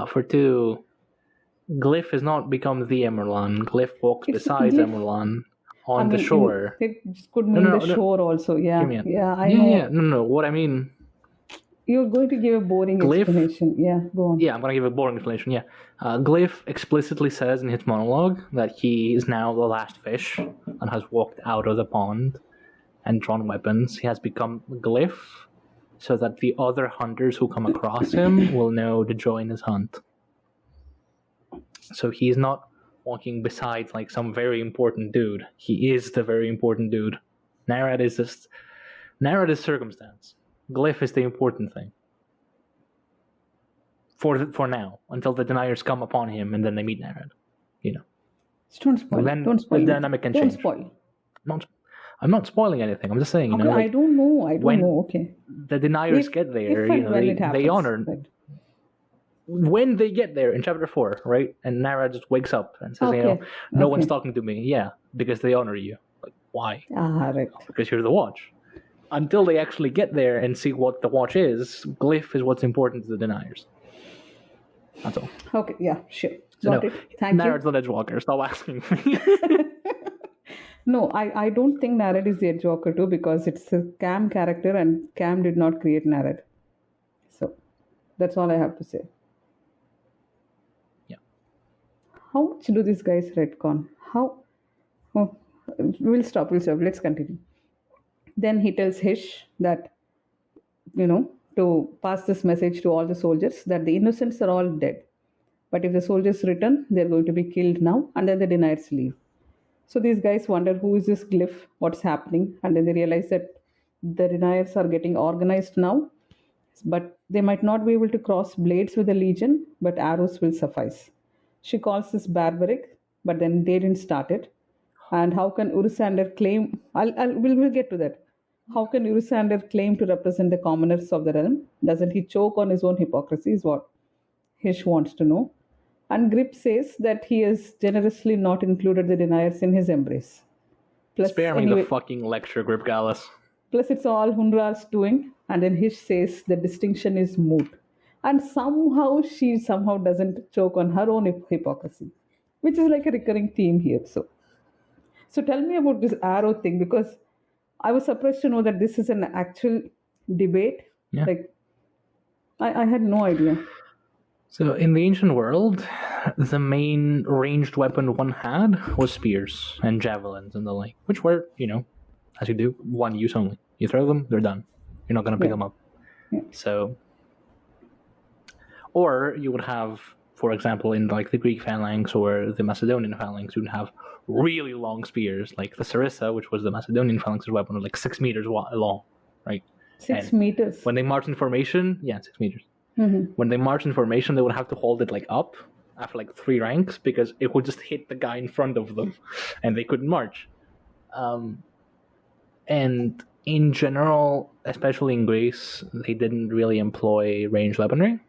For two, Glyph has not become the Emerlan. Glyph walks beside Emerlan on the shore. It could mean the shore also. Yeah, I know. Yeah, no. What I mean... You're going to give a boring explanation. Yeah, go on. Yeah, I'm going to give a boring explanation, yeah. Glyph explicitly says in his monologue that he is now the last fish and has walked out of the pond and drawn weapons. He has become Glyph so that the other hunters who come across him will know to join his hunt. So he's not walking beside like some very important dude. He is the very important dude. Narad is circumstance. Glyph is the important thing. For now, until the deniers come upon him and then they meet Narad. You know. Don't spoil. Don't spoil. The dynamic can change. Don't spoil. I'm not spoiling anything. I'm just saying, okay, I don't know. Okay. The deniers get there, they honor. Right. When they get there in chapter 4, right? And Narad just wakes up and says, no one's talking to me. Yeah, because they honor you. Like, why? Right. Because you're the watch. Until they actually get there and see what the watch is, Glyph is what's important to the deniers. That's all. Okay, yeah, sure. Got it. Thank you. Narad's the Edgewalker. Stop asking me. No, I don't think Narad is the Edgewalker too, because it's a Cam character and Cam did not create Narad. So, that's all I have to say. Yeah. How much do these guys retcon? We'll stop. Let's continue. Then he tells Hish that, to pass this message to all the soldiers that the innocents are all dead. But if the soldiers return, they're going to be killed now, and then the deniers leave. So these guys wonder, who is this Glyph? What's happening? And then they realize that the deniers are getting organized now, but they might not be able to cross blades with the Legion, but arrows will suffice. She calls this barbaric, but then they didn't start it. And how can Urisander claim... We'll get to that. How can Urisander claim to represent the commoners of the realm? Doesn't he choke on his own hypocrisy, is what Hish wants to know. And Grip says that he has generously not included the deniers in his embrace. Plus, spare me the fucking lecture, Grip Gallus. Plus, it's all Hunrar's doing. And then Hish says the distinction is moot. And she doesn't choke on her own hypocrisy, which is like a recurring theme here. So tell me about this arrow thing, because I was surprised to know that this is an actual debate. Yeah. Like, I had no idea. So in the ancient world, the main ranged weapon one had was spears and javelins and the like, which were, as you do, one use only. You throw them, they're done. You're not going to pick them up. Yeah. So, or you would have, for example, in like the Greek phalanx or the Macedonian phalanx, you'd have really long spears, like the sarissa, which was the Macedonian phalanx's weapon, was like 6 meters long, right? 6 meters. When they march in formation, 6 meters. Mm-hmm. When they march in formation, they would have to hold it like up after like 3 ranks because it would just hit the guy in front of them, and they couldn't march. And in general, especially in Greece, they didn't really employ ranged weaponry.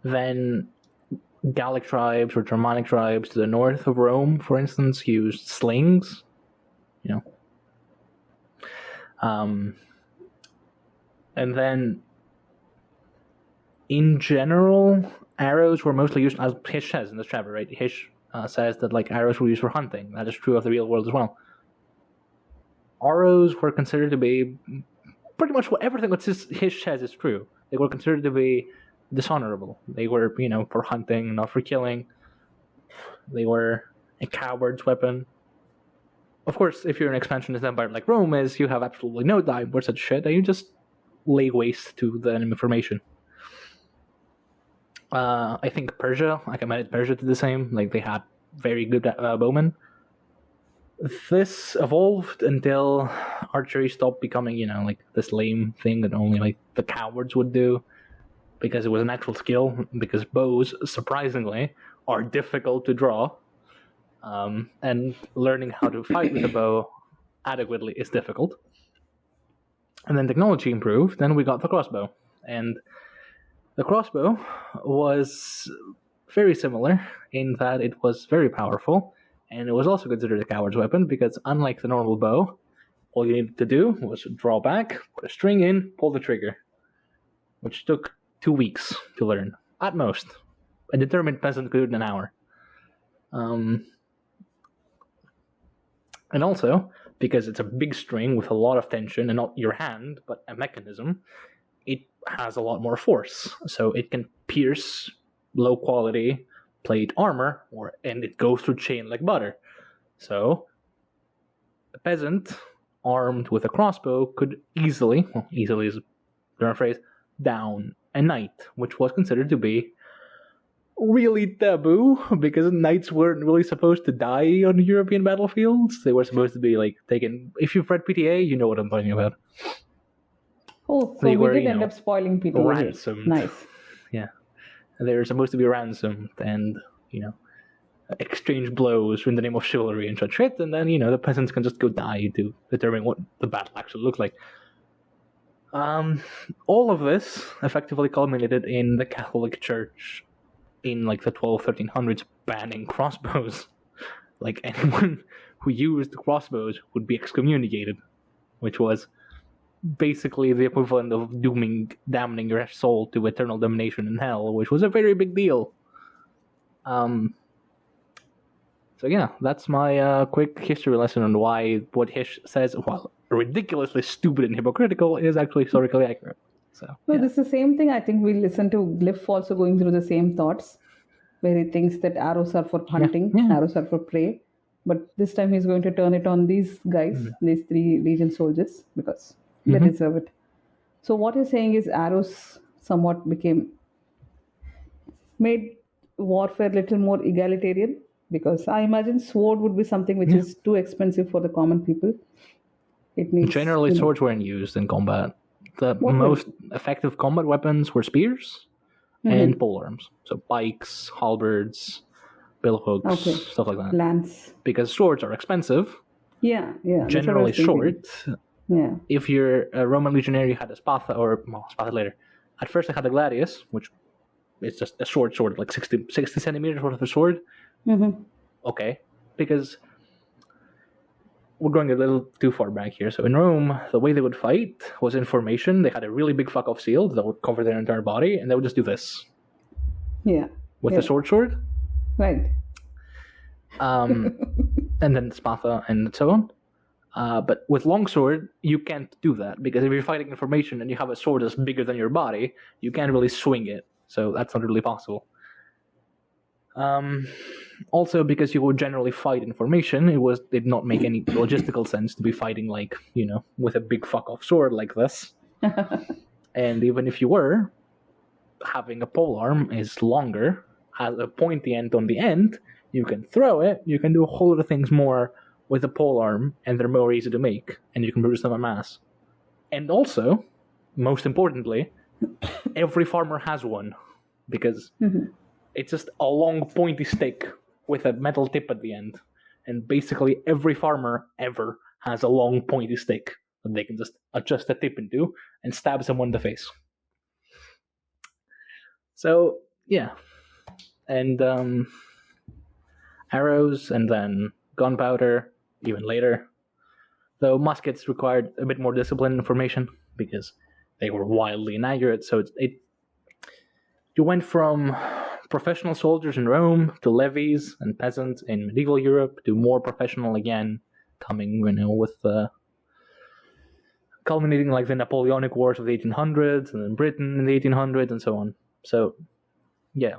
Then Gallic tribes or Germanic tribes to the north of Rome, for instance, used slings. And then In general, arrows were mostly used, as Hish says in this chapter, right? Hish says that like arrows were used for hunting. That is true of the real world as well. Arrows were considered to be pretty much everything what Hish says is true. They were considered to be dishonorable. They were, for hunting, not for killing. They were a coward's weapon. Of course, if you're an expansionist empire like Rome is, you have absolutely no time for such shit, and you just lay waste to the enemy formation. I think Persia, Achaemenid Persia did the same. Like, they had very good bowmen. This evolved until archery stopped becoming, like this lame thing that only like the cowards would do, because it was an actual skill. Because bows, surprisingly, are difficult to draw, and learning how to fight with a bow adequately is difficult. And then technology improved, and we got the crossbow, and the crossbow was very similar in that it was very powerful. And it was also considered a coward's weapon because, unlike the normal bow, all you needed to do was draw back, put a string in, pull the trigger, which took 2 weeks to learn, at most. A determined peasant could do it in an hour. And also, because it's a big string with a lot of tension, and not your hand, but a mechanism, it has a lot more force. So it can pierce low-quality plate armor, and it goes through chain like butter. So a peasant armed with a crossbow could easily is the phrase, down a knight, which was considered to be really taboo because knights weren't really supposed to die on European battlefields. They were supposed to be like taken. If you've read PTA, you know what I'm talking about. Oh, so we did end up spoiling PTA. Ransomed. Nice. Yeah. They're supposed to be ransomed and, exchange blows in the name of chivalry and such shit, and then, the peasants can just go die to determine what the battle actually looked like. All of this effectively culminated in the Catholic Church in, the 1300s banning crossbows. Like, anyone who used crossbows would be excommunicated, which was basically the equivalent of damning your soul to eternal damnation in hell, which was a very big deal. So yeah, that's my quick history lesson on why what Hish says, while ridiculously stupid and hypocritical, is actually historically accurate. So well, this is the same thing. I think we listened to Glyph also going through the same thoughts, where he thinks that arrows are for hunting, arrows are for prey. But this time he's going to turn it on these guys, these 3 legion soldiers, because they deserve it. So what he's saying is arrows somewhat made warfare a little more egalitarian, because I imagine sword would be something which is too expensive for the common people. It needs generally swords weren't used in combat. The most effective combat weapons were spears and polearms. So pikes, halberds, billhooks, stuff like that. Lance. Because swords are expensive. Yeah. Generally short. Yeah. If you're a Roman legionary, you had a Spatha, Spatha later. At first, I had the gladius, which is just a short sword, like 60 centimeters worth of a sword. Okay, because we're going a little too far back here. So in Rome, the way they would fight was in formation. They had a really big fuck off shield that would cover their entire body, and they would just do this. Yeah. With a sword. Right. And then Spatha and so on. But with longsword, you can't do that, because if you're fighting in formation and you have a sword that's bigger than your body, you can't really swing it. So that's not really possible. Also, because you would generally fight in formation, it did not make any logistical sense to be fighting with a big fuck off sword like this. And even if you were, having a polearm is longer, has a pointy end on the end. You can throw it. You can do a whole lot of things more with a polearm, and they're more easy to make, and you can produce them en masse. And also, most importantly, every farmer has one, because it's just a long pointy stick with a metal tip at the end. And basically every farmer ever has a long pointy stick that they can just adjust the tip into and stab someone in the face. So, yeah. And arrows, and then gunpowder, even later. Though muskets required a bit more discipline and formation, because they were wildly inaccurate, so You went from professional soldiers in Rome to levies and peasants in medieval Europe to more professional again, coming, with culminating like the Napoleonic Wars of the 1800s and then Britain in the 1800s and so on. So, yeah,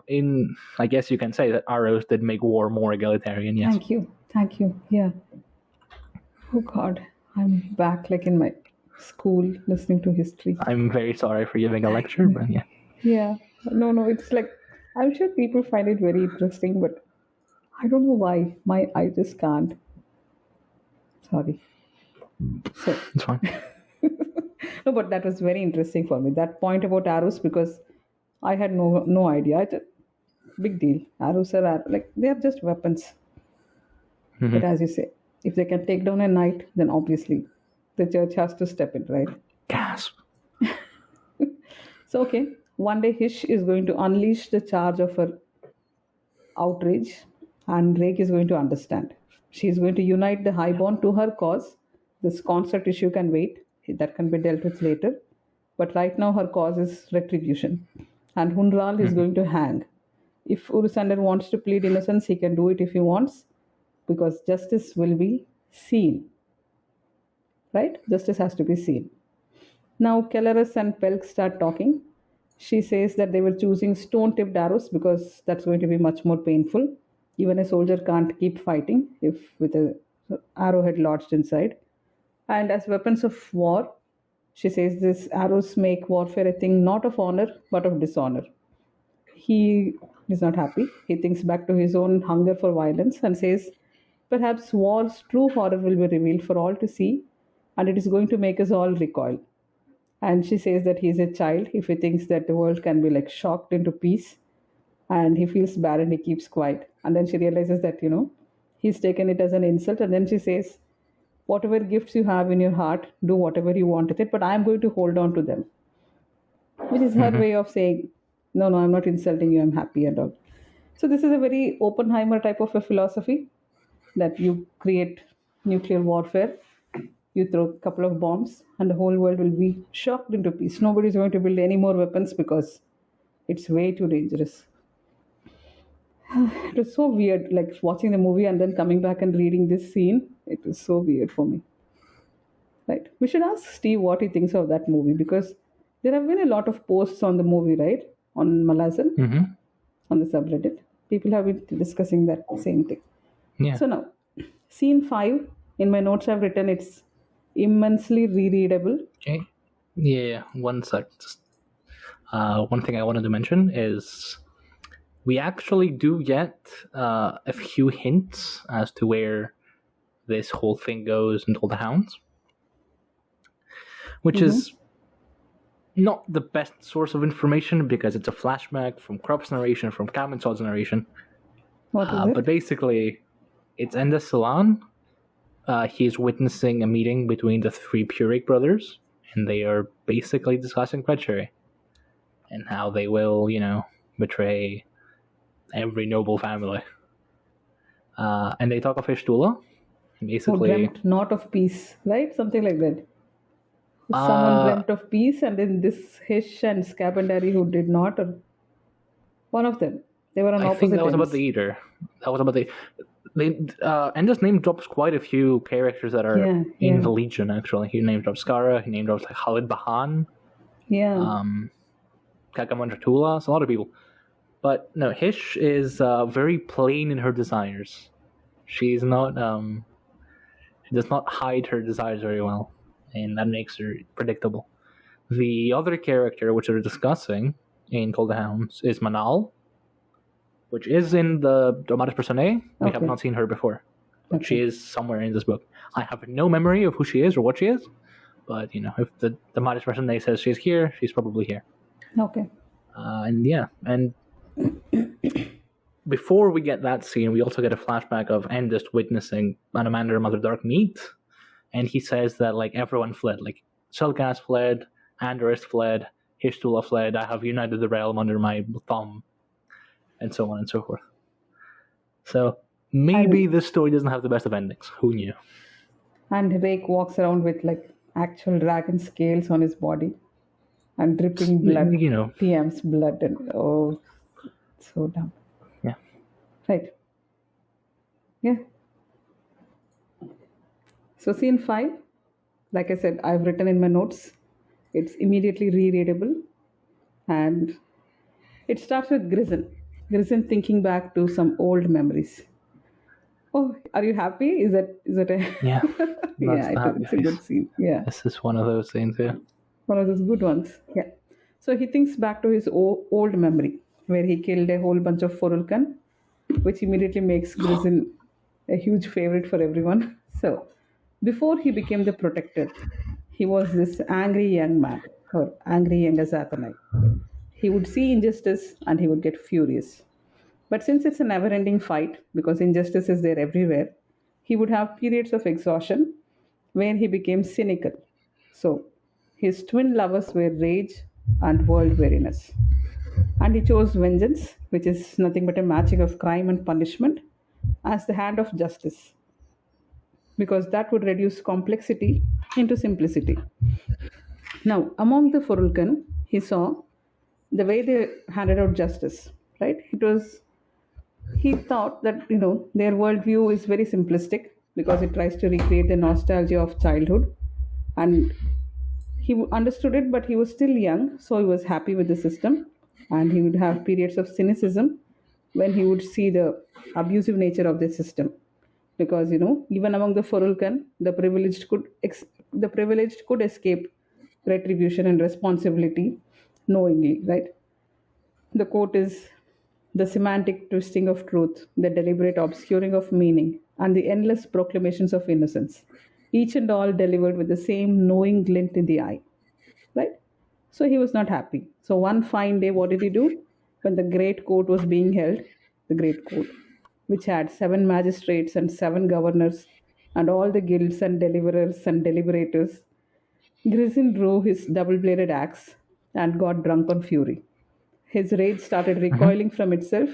I guess you can say that arrows did make war more egalitarian, yes. Thank you. Yeah. Oh God, I'm back like in my school listening to history. I'm very sorry for giving a lecture, but yeah. Yeah. No, it's like, I'm sure people find it very interesting, but I don't know why. I just can't. Sorry. So, It's fine. no, but that was very interesting for me. That point about arrows, because I had no idea. Big deal. Arrows are like, they are just weapons. But as you say, if they can take down a knight, then obviously the church has to step in, right? Gasp. So, okay, one day Hish is going to unleash the charge of her outrage, and Rake is going to understand. She is going to unite the highborn to her cause. This construct issue can wait. That can be dealt with later. But right now her cause is retribution. And Hunral is going to hang. If Urusander wants to plead innocence, he can do it if he wants, because justice will be seen. Right? Justice has to be seen. Now Kellerus and Pelk start talking. She says that they were choosing stone-tipped arrows because that's going to be much more painful. Even a soldier can't keep fighting if with an arrowhead lodged inside. And as weapons of war, she says these arrows make warfare a thing not of honor but of dishonor. He is not happy. He thinks back to his own hunger for violence and says, perhaps war's true horror will be revealed for all to see, and it is going to make us all recoil. And she says that he is a child if he thinks that the world can be like shocked into peace, and he feels bad and he keeps quiet. And then she realizes that, he's taken it as an insult. And then she says, whatever gifts you have in your heart, do whatever you want with it, but I'm going to hold on to them. Which is her way of saying, no, I'm not insulting you, I'm happy and all. So this is a very Oppenheimer type of a philosophy, that you create nuclear warfare, you throw a couple of bombs, and the whole world will be shocked into peace. Nobody's going to build any more weapons because it's way too dangerous. It was so weird, like watching the movie and then coming back and reading this scene. It was so weird for me. Right? We should ask Steve what he thinks of that movie, because there have been a lot of posts on the movie, right? On Malazan, on the subreddit. People have been discussing that same thing. Yeah. So now, scene 5, in my notes I've written it's immensely rereadable. Okay. Yeah, one sec. Just, one thing I wanted to mention is we actually do get a few hints as to where this whole thing goes in All the Hounds, which is not the best source of information because it's a flashback from Krop's narration, from Kamensad's narration. What is it? But basically, it's Endes Salan. He's witnessing a meeting between the 3 Puric brothers, and they are basically discussing treachery and how they will, betray every noble family. And they talk of Ishtula. Basically, who dreamt not of peace, right? Something like that. Someone dreamt of peace, and then this Hish and Scabandari who did not, or one of them. They were on opposite I think that was ends. about the Eater. That was about the... Endes name drops quite a few characters that are in the Legion, actually. He name drops Skara, he name drops like Khalid Bahan. Yeah. Kakamandratula, so a lot of people. But no, Hish is very plain in her desires. She's not... she does not hide her desires very well, and that makes her predictable. The other character which they're discussing in Call the Hounds is Manal, which is in the Dramatis Personae. We have not seen her before, but she is somewhere in this book. I have no memory of who she is or what she is, but if the Dramatis Personae says she's here, she's probably here. Okay. And before we get that scene, we also get a flashback of Endes witnessing Anomander and Mother Dark meet, and he says that everyone fled, Selgas fled, Andorist fled, Hishtula fled, I have united the realm under my thumb, and so on and so forth. So maybe this story doesn't have the best of endings. Who knew? And Rake walks around with actual dragon scales on his body. and dripping blood, You know, TM's blood, and oh, so dumb. yeah. Right. Yeah. So scene 5, like I said, I've written in my notes. It's immediately rereadable, and it starts with Grison. Grison thinking back to some old memories. Oh, are you happy? Is it a Yeah. yeah? That's the happy It's a good face. scene. Yeah, This is one of those scenes here. one of those good ones. Yeah. So he thinks back to his old memory where he killed a whole bunch of Forulkan, which immediately makes Grison a huge favorite for everyone. So before he became the protector, he was this angry young man or angry young Azathanai. He would see injustice and he would get furious. But since it's a never ending fight, because injustice is there everywhere, he would have periods of exhaustion where he became cynical. So his twin lovers were rage and world weariness. And he chose vengeance, which is nothing but a matching of crime and punishment, as the hand of justice, because that would reduce complexity into simplicity. Now, among the Furulkan, he saw the way they handed out justice, right? He thought that their worldview is very simplistic because it tries to recreate the nostalgia of childhood, and he understood it, but he was still young, so he was happy with the system, and he would have periods of cynicism when he would see the abusive nature of the system, because even among the Furulkan, the privileged could escape retribution and responsibility knowingly, right? The quote is: the semantic twisting of truth, the deliberate obscuring of meaning, and the endless proclamations of innocence, each and all delivered with the same knowing glint in the eye. Right? So he was not happy. So one fine day, what did he do? When the great court was being held, the great court, which had 7 magistrates and 7 governors, and all the guilds and deliverers and deliberators, Grisin drew his double bladed axe and got drunk on fury. His rage started Mm-hmm. recoiling from itself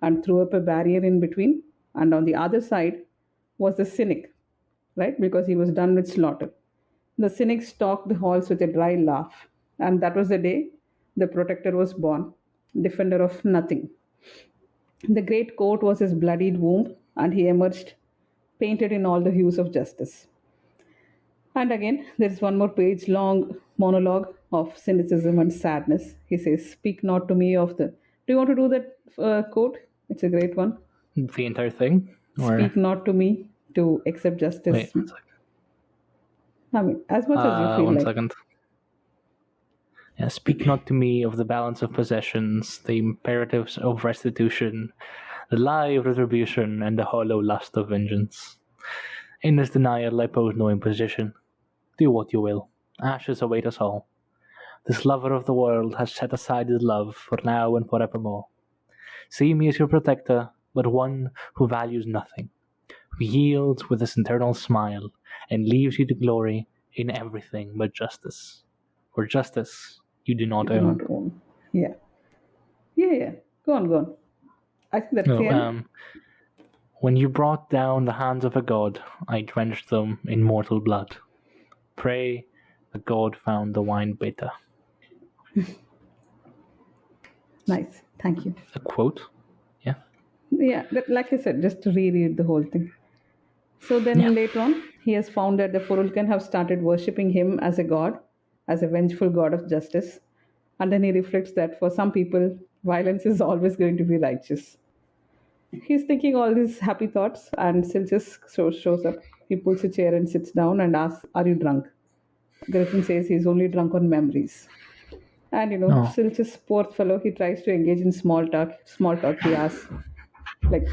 and threw up a barrier in between. And on the other side was the cynic, right? Because he was done with slaughter. The cynic stalked the halls with a dry laugh. And that was the day the protector was born, defender of nothing. The great court was his bloodied womb, and he emerged painted in all the hues of justice. And again, there's one more page long monologue of cynicism and sadness. He says, "Speak not to me of the." Do you want to do that quote? It's a great one. The entire thing? Or Speak not to me to accept justice. wait, 1 second. I mean, as much as you feel 1 like. second. Yeah, speak not to me of the balance of possessions, the imperatives of restitution, the lie of retribution, and the hollow lust of vengeance. In this denial I pose no imposition. Do what you will. Ashes await us all. This lover of the world has set aside his love for now and forevermore. See me as your protector, but one who values nothing, who yields with his eternal smile, and leaves you to glory in everything but justice. For justice you do not Do own. not own. Yeah. Yeah. Go on. I think that's No, the end. when you brought down the hands of a god, I drenched them in mortal blood. Pray the god found the wine bitter. Nice. Thank you. A quote? Yeah. Yeah, like I said, just to reread the whole thing. So then later on, he has found that the Furulkan have started worshipping him as a god, as a vengeful god of justice. And then he reflects that for some people, violence is always going to be righteous. He's thinking all these happy thoughts, and Silchus shows up. He pulls a chair and sits down and asks, "Are you drunk?" Griffin says he's only drunk on memories. And Silchus, poor fellow, he tries to engage in small talk. He asks, like,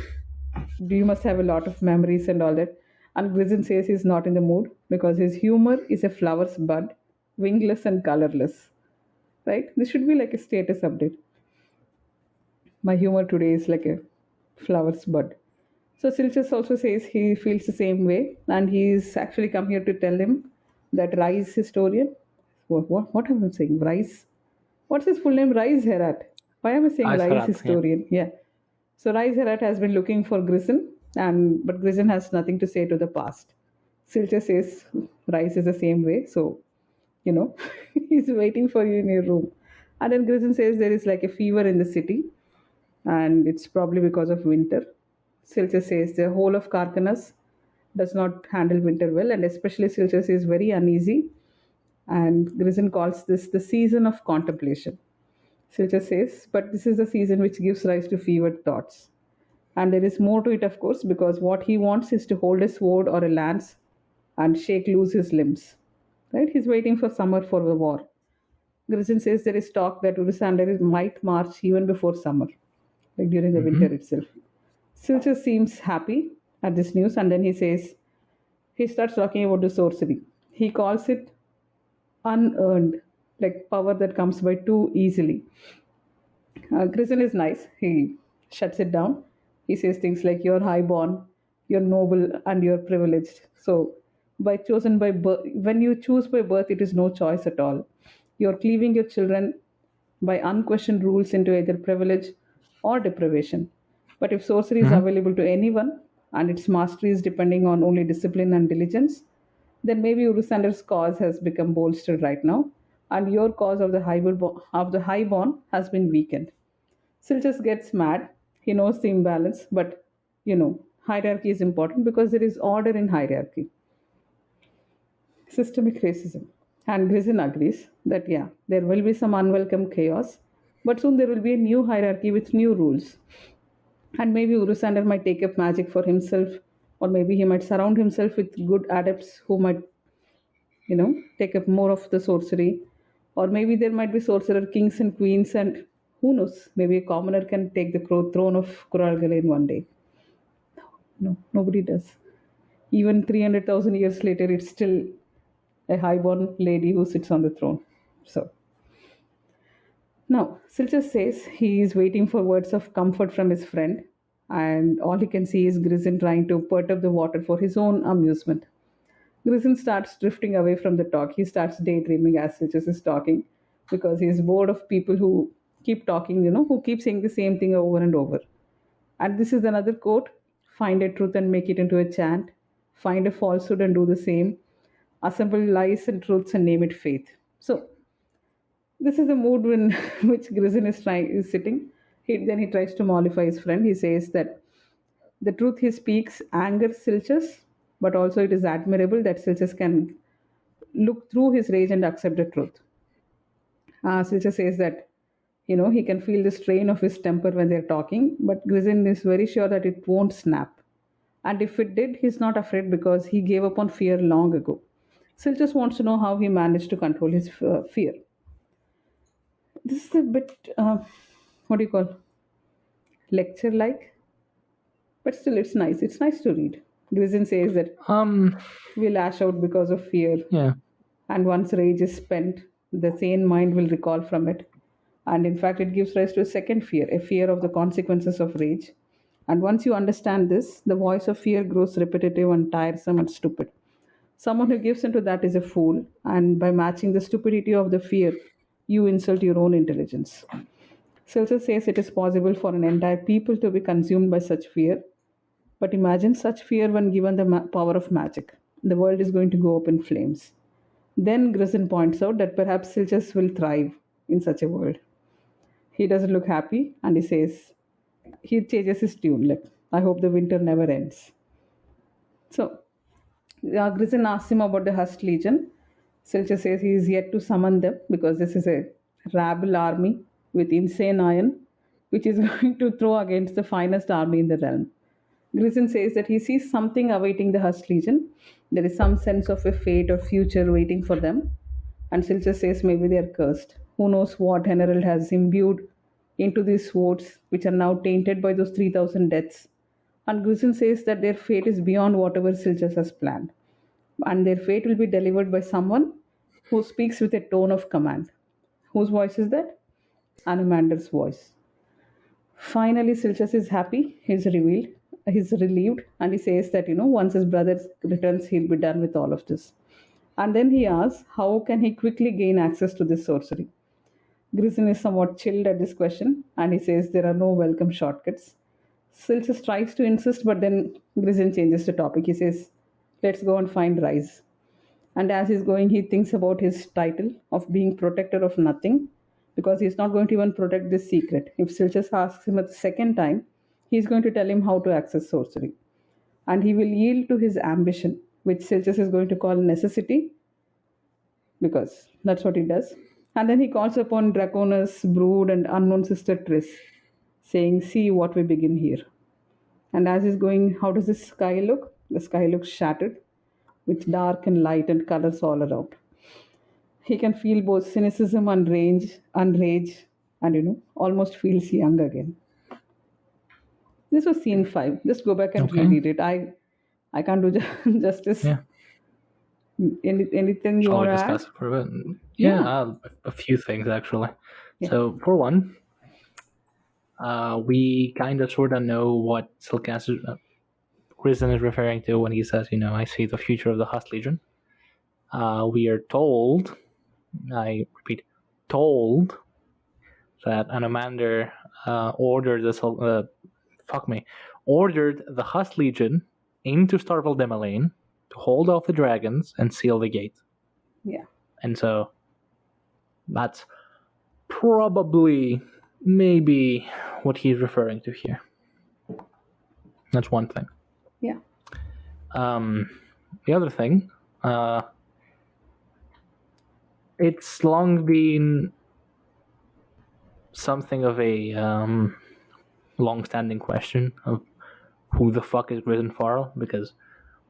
"Do you must have a lot of memories and all that?" And Grizzin says he's not in the mood because his humor is a flower's bud, wingless and colorless. Right? This should be like a status update. My humor today is like a flower's bud. So Silchus also says he feels the same way, and he's actually come here to tell him that Rise historian. What am I saying? Rise? What's his full name? Rise Herat. Why am I saying Rise Rise Herat, historian? Yeah. So Rise Herat has been looking for Grison, but Grison has nothing to say to the past. Silchus says Rise is the same way. So you know, he's waiting for you in your room. And then Grissom says there is like a fever in the city, and it's probably because of winter. Silcher says the whole of Karkanas does not handle winter well, and especially Silcher is very uneasy. And Grissom calls this the season of contemplation. Silcher says, but this is the season which gives rise to fevered thoughts. And there is more to it, of course, because what he wants is to hold a sword or a lance and shake loose his limbs. Right? He's waiting for summer for the war. Grissom says there is talk that Urisander might march even before summer, like during the winter itself. Silcher seems happy at this news, and then he starts talking about the sorcery. He calls it unearned, like power that comes by too easily. Grissom is nice. He shuts it down. He says things like, "You're highborn, you're noble, and you're privileged." So, by birth, when you choose by birth, it is no choice at all. You're cleaving your children by unquestioned rules into either privilege or deprivation. But if sorcery is available to anyone and its mastery is depending on only discipline and diligence, then maybe Urusander's cause has become bolstered right now, and your cause of the highborn has been weakened. Silchus gets mad. He knows the imbalance, but hierarchy is important because there is order in hierarchy. Systemic racism. And Grissom agrees that, yeah, there will be some unwelcome chaos, but soon there will be a new hierarchy with new rules. And maybe Urusander might take up magic for himself, or maybe he might surround himself with good adepts who might, take up more of the sorcery. Or maybe there might be sorcerer kings and queens, and who knows, maybe a commoner can take the throne of Kuralgale in one day. No, nobody does. Even 300,000 years later, it's still a highborn lady who sits on the throne. So, now, Silchus says he is waiting for words of comfort from his friend, and all he can see is Grissom trying to perturb the water for his own amusement. Grissom starts drifting away from the talk. He starts daydreaming as Silchus is talking because he is bored of people who keep talking, who keep saying the same thing over and over. And this is another quote: find a truth and make it into a chant, find a falsehood and do the same, assemble lies and truths and name it faith. So, this is the mood in which Grissom is sitting. Then he tries to mollify his friend. He says that the truth he speaks angers Silchus, but also it is admirable that Silchus can look through his rage and accept the truth. Silchus says that he can feel the strain of his temper when they're talking, but Grissom is very sure that it won't snap. And if it did, he's not afraid because he gave up on fear long ago. Silchus wants to know how he managed to control his fear. This is a bit, what do you call, lecture-like, but still it's nice. It's nice to read. Grissom says that we lash out because of fear, and once rage is spent, the sane mind will recall from it. And in fact, it gives rise to a second fear, a fear of the consequences of rage. And once you understand this, the voice of fear grows repetitive and tiresome and stupid. Someone who gives into that is a fool, and by matching the stupidity of the fear, you insult your own intelligence. Silchus says it is possible for an entire people to be consumed by such fear, but imagine such fear when given the power of magic. The world is going to go up in flames. Then Grissom points out that perhaps Silchus will thrive in such a world. He doesn't look happy, and he changes his tune, like, I hope the winter never ends. So, Grissom asks him about the Hust Legion. Silchus says he is yet to summon them because this is a rabble army with insane iron, which is going to throw against the finest army in the realm. Grissom says that he sees something awaiting the Hust Legion. There is some sense of a fate or future waiting for them. And Silchus says maybe they are cursed. Who knows what Herald has imbued into these swords, which are now tainted by those 3,000 deaths. And Grissom says that their fate is beyond whatever Silchus has planned. And their fate will be delivered by someone who speaks with a tone of command. Whose voice is that? Anomander's voice. Finally, Silchus is happy. He's relieved, and he says that, once his brother returns, he'll be done with all of this. And then he asks, how can he quickly gain access to this sorcery? Grissom is somewhat chilled at this question, and he says there are no welcome shortcuts. Silchus tries to insist, but then Grissom changes the topic. He says, let's go and find Rise. And as he's going, he thinks about his title of being protector of nothing, because he's not going to even protect this secret. If Silchas asks him a second time, he's going to tell him how to access sorcery. And he will yield to his ambition, which Silchas is going to call necessity, because that's what he does. And then he calls upon Draconis, Brood, and unknown sister Triss, saying, "See what we begin here." And as he's going, how does the sky look? The sky looks shattered, with dark and light and colors all around. He can feel both cynicism and rage, and almost feels young again. This was scene 5. Just go back and Okay. reread it. I can't do justice. Yeah. Anything you Shall want we to add? discuss it for a bit? Yeah, a few things actually. Yeah. So for one, we kind of sort of know what Risen is referring to when he says, I see the future of the Husk Legion. We are told, I repeat, told that Anomander ordered the Husk Legion into Starville Demelane to hold off the dragons and seal the gate. Yeah. And so that's probably maybe what he's referring to here. That's one thing. Yeah. The other thing, it's long been something of a long-standing question of who the fuck is Grisenfarl, because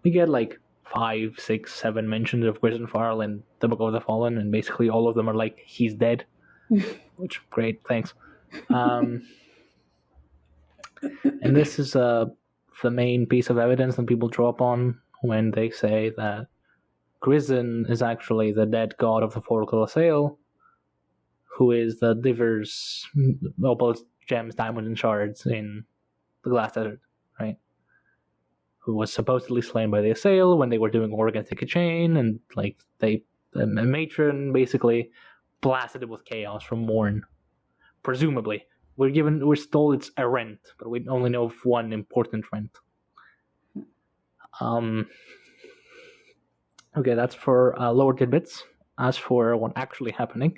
we get like 5, 6, 7 mentions of Grisenfarl in the Book of the Fallen, and basically all of them are like, he's dead. Which, great, thanks. And this is the main piece of evidence that people draw upon when they say that Grisen is actually the dead god of the Four Colosseal, who is the Divers, opals, gems, diamonds, and shards in the Glass Desert, right? Who was supposedly slain by the Assail when they were doing Organtic Chain, and like the matron basically blasted it with chaos from Morn. Presumably. We're told it's a rent, but we only know of one important rent. Okay, that's for lower tidbits. As for what actually happening,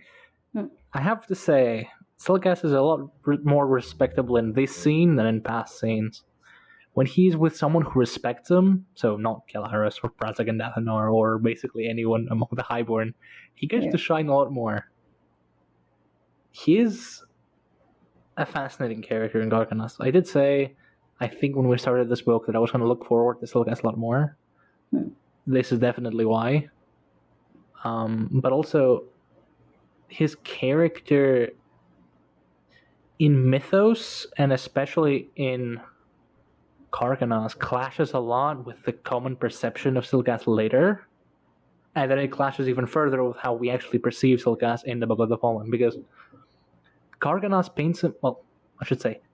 I have to say, Silkas is a lot more respectable in this scene than in past scenes. When he's with someone who respects him, so not Kelaris or Prazak and Azathanai or basically anyone among the Highborn, he gets to shine a lot more. He is a fascinating character in Kharkanas. I did say, I think when we started this book, that I was going to look forward to Silkas a lot more. This is definitely why. But also, his character in Mythos, and especially in Kharkanas, clashes a lot with the common perception of Silkas later, and then it clashes even further with how we actually perceive Silkas in the Book of the Fallen, because Kharkanas paints him,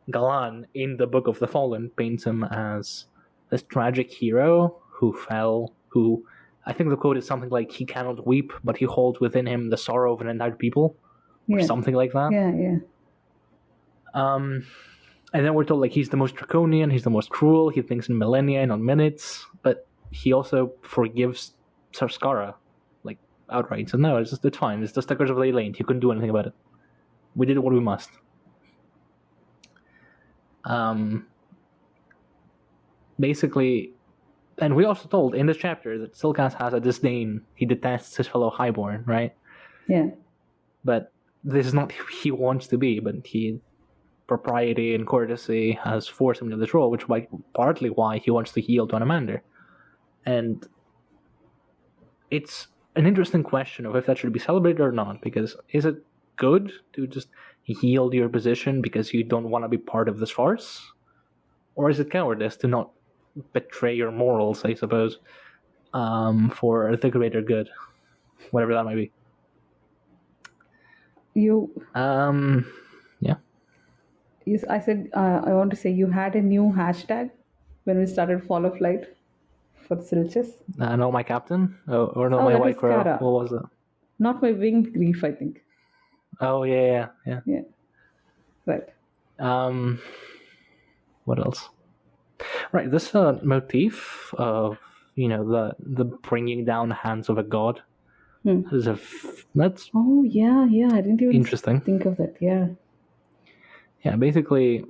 Galan in the Book of the Fallen paints him as this tragic hero who fell, who, I think the quote is something like, he cannot weep, but he holds within him the sorrow of an entire people, or something like that. Yeah. And then we're told, like, he's the most draconian, he's the most cruel, he thinks in millennia, not minutes, but he also forgives Sarskara, like, outright. So no, it's fine, it's the Stickers of Leyland, he couldn't do anything about it. We did what we must. Basically, and we also told in this chapter that Silkas has a disdain, he detests his fellow Highborn, right? Yeah. But this is not who he wants to be, but propriety and courtesy has forced him to this role, which is partly why he wants to yield to Anomander. And it's an interesting question of if that should be celebrated or not, because is it good to just yield your position because you don't want to be part of this farce? Or is it cowardice to not betray your morals, I suppose, for the greater good? Whatever that might be. Yeah. Yes, I said, I want to say you had a new hashtag when we started Fall of Light for Silchas. No, my captain? Or no, Oh, my that white was crow? Kara. What was it? Not my winged grief, I think. Oh, yeah. Yeah. Right. What else? Right, this motif of the bringing down the hands of a god. That's Oh yeah, I didn't even interesting. think of that. Yeah, basically,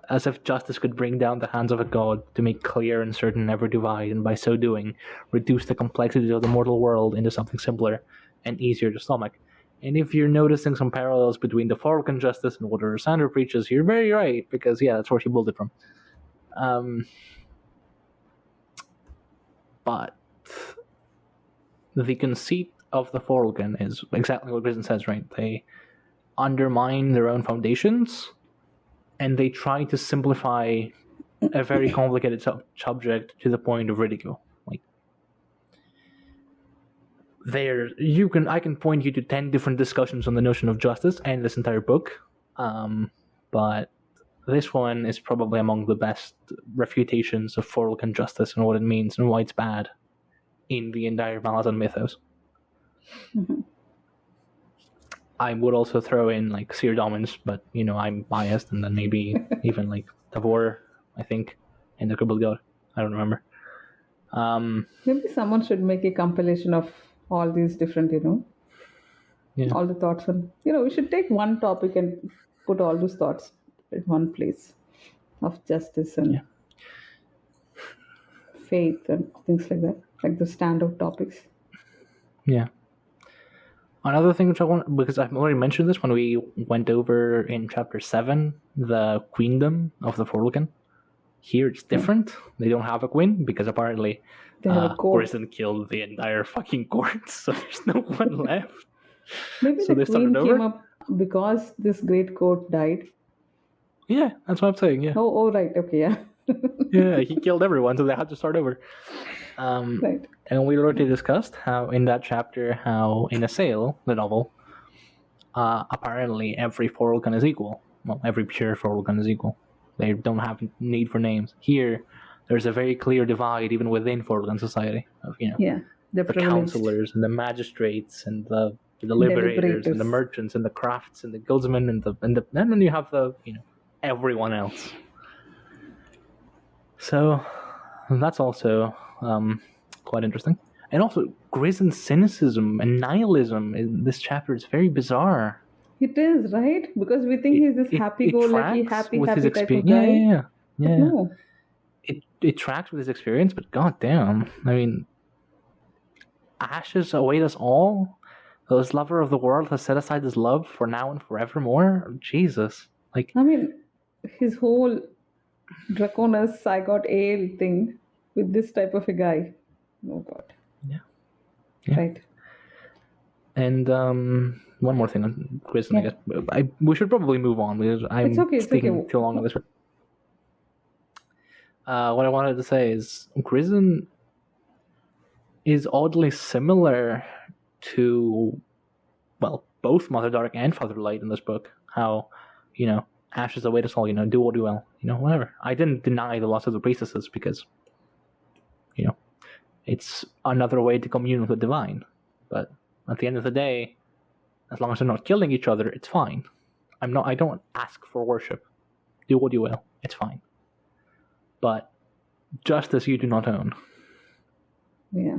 as if justice could bring down the hands of a god to make clear and certain never divide, and by so doing, reduce the complexity of the mortal world into something simpler and easier to stomach. And if you're noticing some parallels between the Forcan justice and what Sandra preaches, you're very right, because that's where she pulled it from. But the conceit of the Forcan is exactly what Grison says, right? They undermine their own foundations, and they try to simplify a very complicated subject to the point of ridicule. Like, I can point you to 10 different discussions on the notion of justice and this entire book, but this one is probably among the best refutations of Forcan justice and what it means and why it's bad in the entire Malazan mythos. Mm-hmm. I would also throw in like Seer Domins, but I'm biased, and then maybe even like Tavor, I think, and the Crippled God. I don't remember. Maybe someone should make a compilation of all these different, all the thoughts on. We should take one topic and put all those thoughts in one place of justice and faith and things like that, like the standout topics. Yeah. Another thing which I want, because I've already mentioned this when we went over in chapter 7, the queendom of the Forcan. Here it's different. They don't have a queen because apparently Grison killed the entire fucking court, so there's no one left. Maybe so the queen came up because this great court died. Yeah, that's what I'm saying, yeah. Oh right, okay, yeah. Yeah, he killed everyone, so they had to start over. Right. And we already discussed how in that chapter, how in Assail, the novel, apparently every Forcan is equal. Well, every pure Forcan is equal. They don't have need for names. Here, there's a very clear divide even within Forcan society of the counselors and the magistrates and the liberators and the merchants and the crafts and the guildsmen and then you have the everyone else. So that's also quite interesting. And also, Grison's cynicism and nihilism in this chapter is very bizarre. It is, right? Because we think he's this happy-go-lucky, happy type of guy. Yeah. No. It tracks with his experience, but goddamn, I mean, ashes await us all. This lover of the world has set aside his love for now and forevermore. Jesus, like, I mean, his whole Draconis, I got ale thing with this type of a guy. Oh God. Yeah. Right. And one more thing on Grison, I guess. We should probably move on because I'm sticking too long on this one. What I wanted to say is Grison is oddly similar to, well, both Mother Dark and Father Light in this book. How, ashes await us all, do what you will, whatever. I didn't deny the loss of the priestesses because, it's another way to commune with the divine. But at the end of the day, as long as they're not killing each other, it's fine. I don't ask for worship. Do what you will. It's fine. But justice you do not own. Yeah.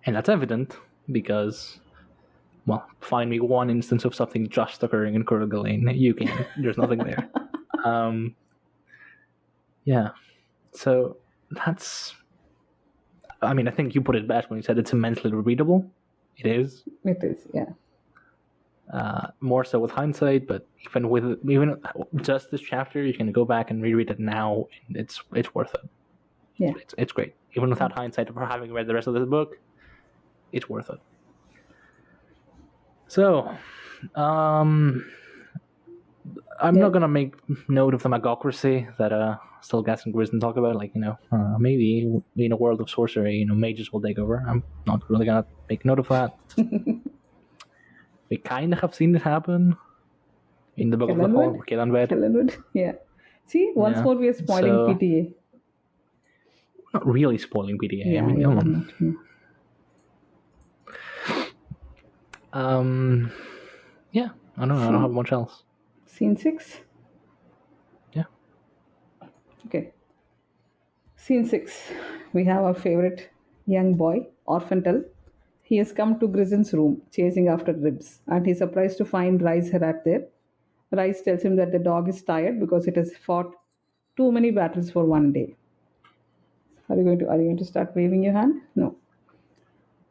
And that's evident because, well, find me one instance of something just occurring in Kurgalane. You can. There's nothing there. Yeah. So that's... I mean, I think you put it best when you said it's immensely readable. It is. It is, yeah. More so with hindsight, but even just this chapter, you can go back and reread it now, and it's worth it. Yeah, it's great. Even without hindsight, for having read the rest of this book, it's worth it. So, I'm not gonna make note of the magocracy that Stilgas and Grison talk about. Like, maybe in a world of sorcery, mages will take over. I'm not really gonna make note of that. We kind of have seen it happen in the Book of the Fall, Kellenwood. Yeah. See, once more we are spoiling PTA. Not really spoiling PTA. Yeah, I mean, yeah, I don't know. I don't have much else. Scene 6? Yeah. Okay. Scene 6. We have our favorite young boy, Orphantel. He has come to Grisin's room, chasing after Ribs, and he's surprised to find Rice Herat there. Rice tells him that the dog is tired because it has fought too many battles for one day. Are you going to start waving your hand? No.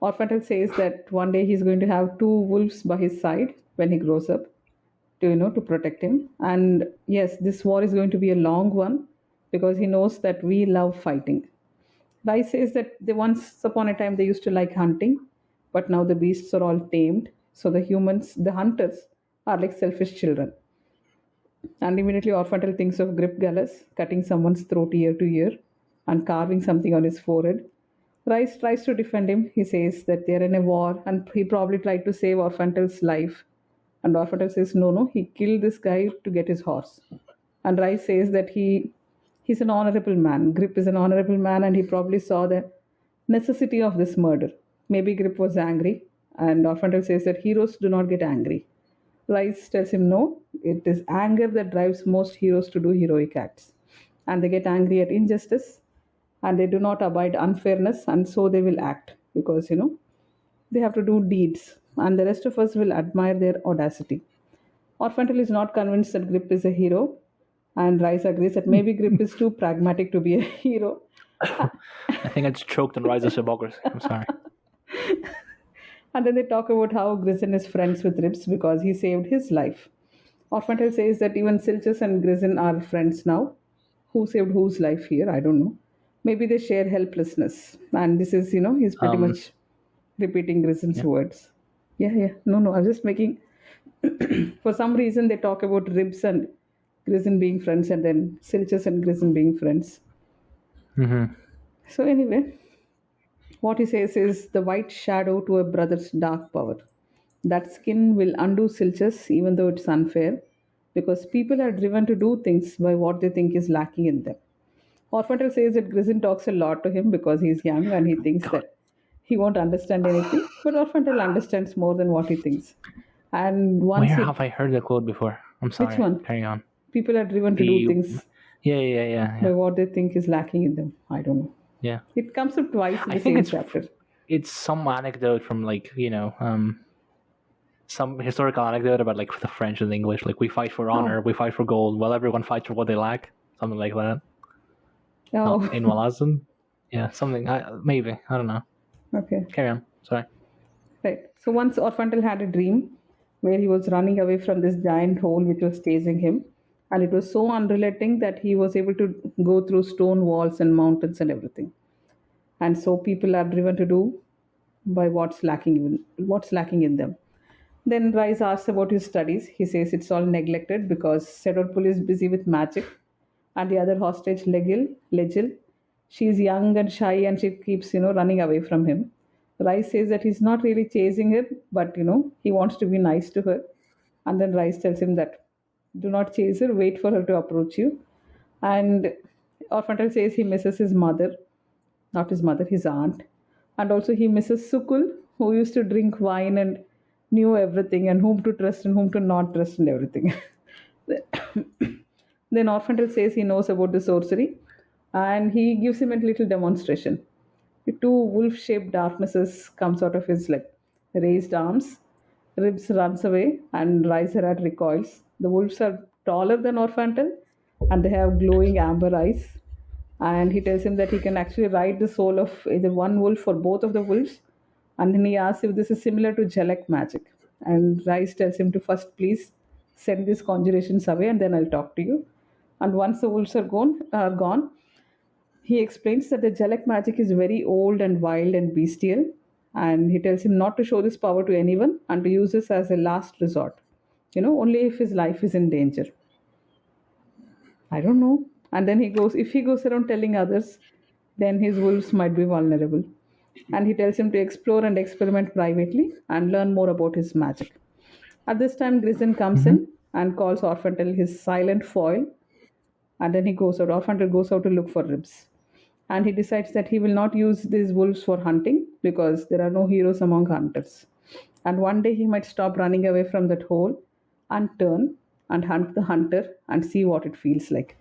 Orphantel says that one day he's going to have two wolves by his side when he grows up to protect him. And yes, this war is going to be a long one because he knows that we love fighting. Rice says that they once upon a time they used to like hunting, but now the beasts are all tamed. So the humans, the hunters, are like selfish children. And immediately Orphantel thinks of Grip Gallus cutting someone's throat ear to ear and carving something on his forehead. Rice tries to defend him. He says that they're in a war and he probably tried to save Orphantel's life. And Orphantel says, no, he killed this guy to get his horse. And Rice says that he's an honorable man. Grip is an honorable man and he probably saw the necessity of this murder. Maybe Grip was angry. And Orphantel says that heroes do not get angry. Rice tells him no, it is anger that drives most heroes to do heroic acts. And they get angry at injustice and they do not abide unfairness, and so they will act because they have to do deeds, and the rest of us will admire their audacity. Orphantel is not convinced that Grip is a hero, and Rice agrees that maybe Grip is too pragmatic to be a hero. I think I just choked on Rise's hypocrisy. I'm sorry. And then they talk about how Grisin is friends with Ribs because he saved his life. Orphantel says that even Silchus and Grisin are friends now. Who saved whose life here? I don't know. Maybe they share helplessness. And this is, he's pretty much repeating Grisin's words. Yeah. No, I was just making... For some reason, they talk about Ribs and Grisin being friends and then Silchus and Grisin being friends. Mm-hmm. So anyway, what he says is the white shadow to a brother's dark power. That skin will undo Silchus even though it's unfair because people are driven to do things by what they think is lacking in them. Orphantel says that Grisin talks a lot to him because he's young and he thinks that he won't understand anything, but Orphantel understands more than what he thinks. And once Where have I heard that quote before? I'm sorry. Which one? Carry on. People are driven to do things Yeah. by what they think is lacking in them. I don't know. Yeah. It comes up twice in the think same chapter. It's some anecdote from some historical anecdote about like the French and the English. Like we fight for honor, we fight for gold. Well, everyone fights for what they lack. Something like that. Oh. In Walazan. Yeah, something. Maybe. I don't know. Okay. Carry on. Sorry. Right. So once Orphantel had a dream where he was running away from this giant hole which was chasing him. And it was so unrelenting that he was able to go through stone walls and mountains and everything. And so people are driven to do by what's lacking in them. Then Rice asks about his studies. He says it's all neglected because Sedorpul is busy with magic. And the other hostage, Legil, she's young and shy and she keeps, running away from him. Rice says that he's not really chasing her, but, he wants to be nice to her. And then Rice tells him that do not chase her, wait for her to approach you. And Orphantel says he misses his mother, not his mother, his aunt. And also he misses Sukul, who used to drink wine and knew everything and whom to trust and whom to not trust and everything. Then Orphantel says he knows about the sorcery and he gives him a little demonstration. The two wolf-shaped darknesses comes out of his raised arms. Ribs runs away and Ricerat recoils. The wolves are taller than Orphantel and they have glowing amber eyes. And he tells him that he can actually ride the soul of either one wolf or both of the wolves. And then he asks if this is similar to Jalek magic. And Rice tells him to first please send these conjurations away and then I'll talk to you. And once the wolves are gone, he explains that the Jalek magic is very old and wild and bestial. And he tells him not to show this power to anyone and to use this as a last resort. Only if his life is in danger. I don't know. And then if he goes around telling others, then his wolves might be vulnerable. And he tells him to explore and experiment privately and learn more about his magic. At this time, Grisin comes in and calls Orphantel his silent foil. And then Orphantel goes out to look for Ribs. And he decides that he will not use these wolves for hunting because there are no heroes among hunters. And one day he might stop running away from that hole and turn and hunt the hunter and see what it feels like.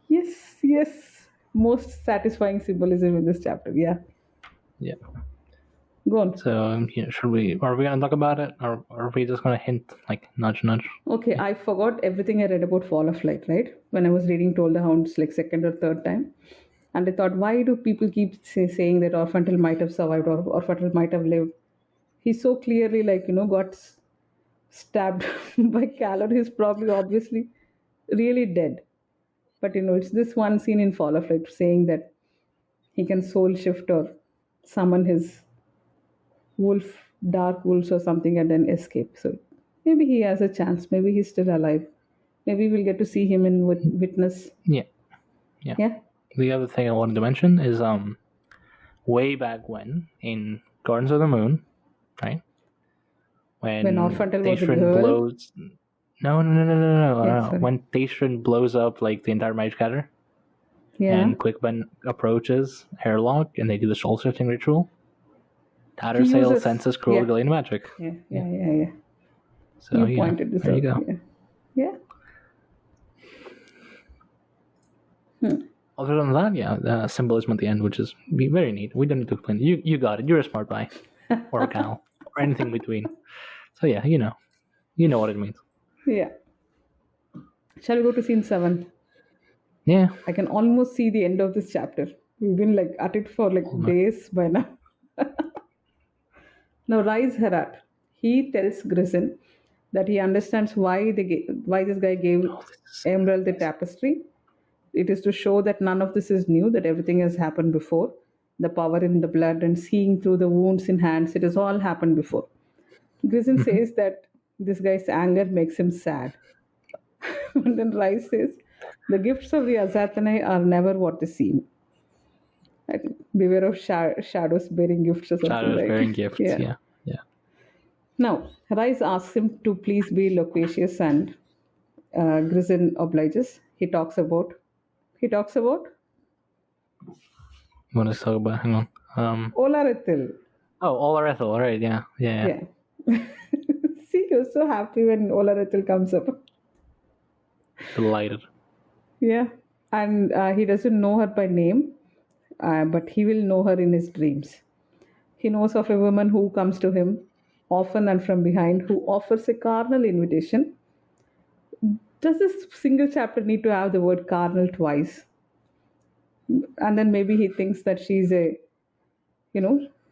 Yes, most satisfying symbolism in this chapter. Yeah. Yeah. Go on. So, are we going to talk about it, or are we just going to hint, like nudge, nudge? Okay, I forgot everything I read about Fall of Light, right? When I was reading Toll the Hounds, like second or third time. And I thought, why do people keep saying that Orphantil might have survived or Orphantil might have lived? He so clearly, got stabbed by Calor. He's probably obviously really dead. But, it's this one scene in Fall of Light saying that he can soul shift or summon his dark wolves or something and then escape. So maybe he has a chance. Maybe he's still alive. Maybe we'll get to see him in Witness. Yeah. The other thing I wanted to mention is way back when in Gardens of the Moon, right? When Orphantil was a girl? blows. No. Sorry. When Daystrin blows up like the entire Mage Gather, and Quickben approaches Hairlock and they do the soul shifting ritual. Tattersail senses cruel Galena magic. Yeah. So you pointed this there out. you go. Yeah. Other than that, the symbolism at the end, which is very neat. We don't need to explain it. You got it. You're a smart guy, or a cow, or anything between. So yeah, you know what it means. Yeah. Shall we go to scene 7? Yeah. I can almost see the end of this chapter. We've been at it for days by now. Now, Rise Herat. He tells Grissin that he understands why this guy gave Emerald the tapestry. It is to show that none of this is new, that everything has happened before. The power in the blood and seeing through the wounds in hands, it has all happened before. Grissin says that this guy's anger makes him sad. And then Rise says, the gifts of the Azathanai are never what they seem. I think, beware of shadows bearing gifts or something. Shadows bearing gifts, yeah. Now, Rise asks him to please be loquacious and Grissin obliges. He talks about... You want to talk about? Hang on. Olarethil. Oh, Olarethil. All right. Yeah. See, you're so happy when Olarethil comes up. Delighted. Yeah. And he doesn't know her by name, but he will know her in his dreams. He knows of a woman who comes to him often and from behind, who offers a carnal invitation. Does this single chapter need to have the word carnal twice? And then maybe he thinks that she's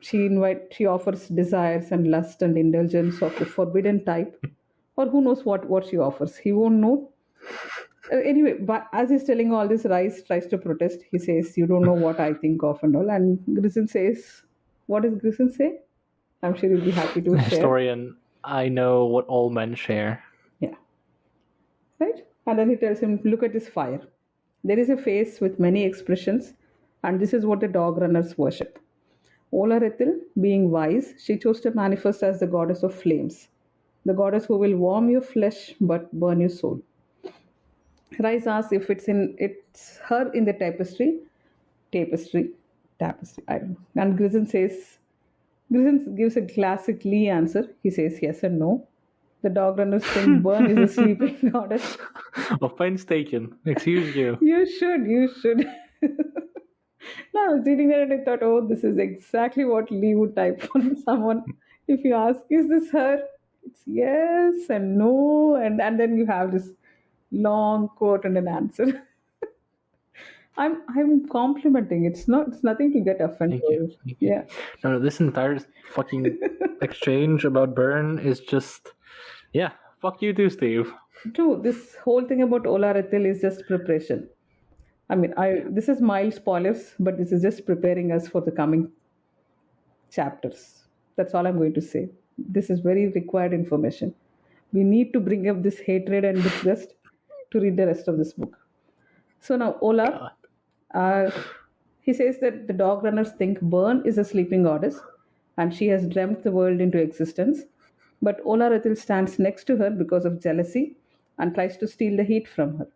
she offers desires and lust and indulgence of the forbidden type, or who knows what she offers. He won't know. Anyway, but as he's telling all this, Rise tries to protest. He says, you don't know what I think of and all. And Grissin says, what does Grissin say? I'm sure you'll be happy to share. Historian, I know what all men share. Yeah. Right? And then he tells him, look at this fire. There is a face with many expressions, and this is what the dog runners worship. Olarethil, being wise, she chose to manifest as the goddess of flames, the goddess who will warm your flesh but burn your soul. Rise asks if it's her in the tapestry, I don't know. And Grissin gives a classic Lee answer. He says yes and no. The dog runners think Burn is a sleeping goddess. Offense taken. Excuse you. You should. No, I was reading that and I thought, oh, this is exactly what Lee would type on someone. If you ask, is this her? It's yes and no, and then you have this long quote and an answer. I'm complimenting. It's nothing to get offended. Thank you. Yeah. No, this entire fucking exchange about Burn is just, fuck you too, Steve. True. This whole thing about Olarethil is just preparation. I mean, this is mild spoilers, but this is just preparing us for the coming chapters. That's all I'm going to say. This is very required information. We need to bring up this hatred and disgust to read the rest of this book. So now, Olar, he says that the dog runners think Burn is a sleeping goddess and she has dreamt the world into existence. But Olarethil stands next to her because of jealousy and tries to steal the heat from her.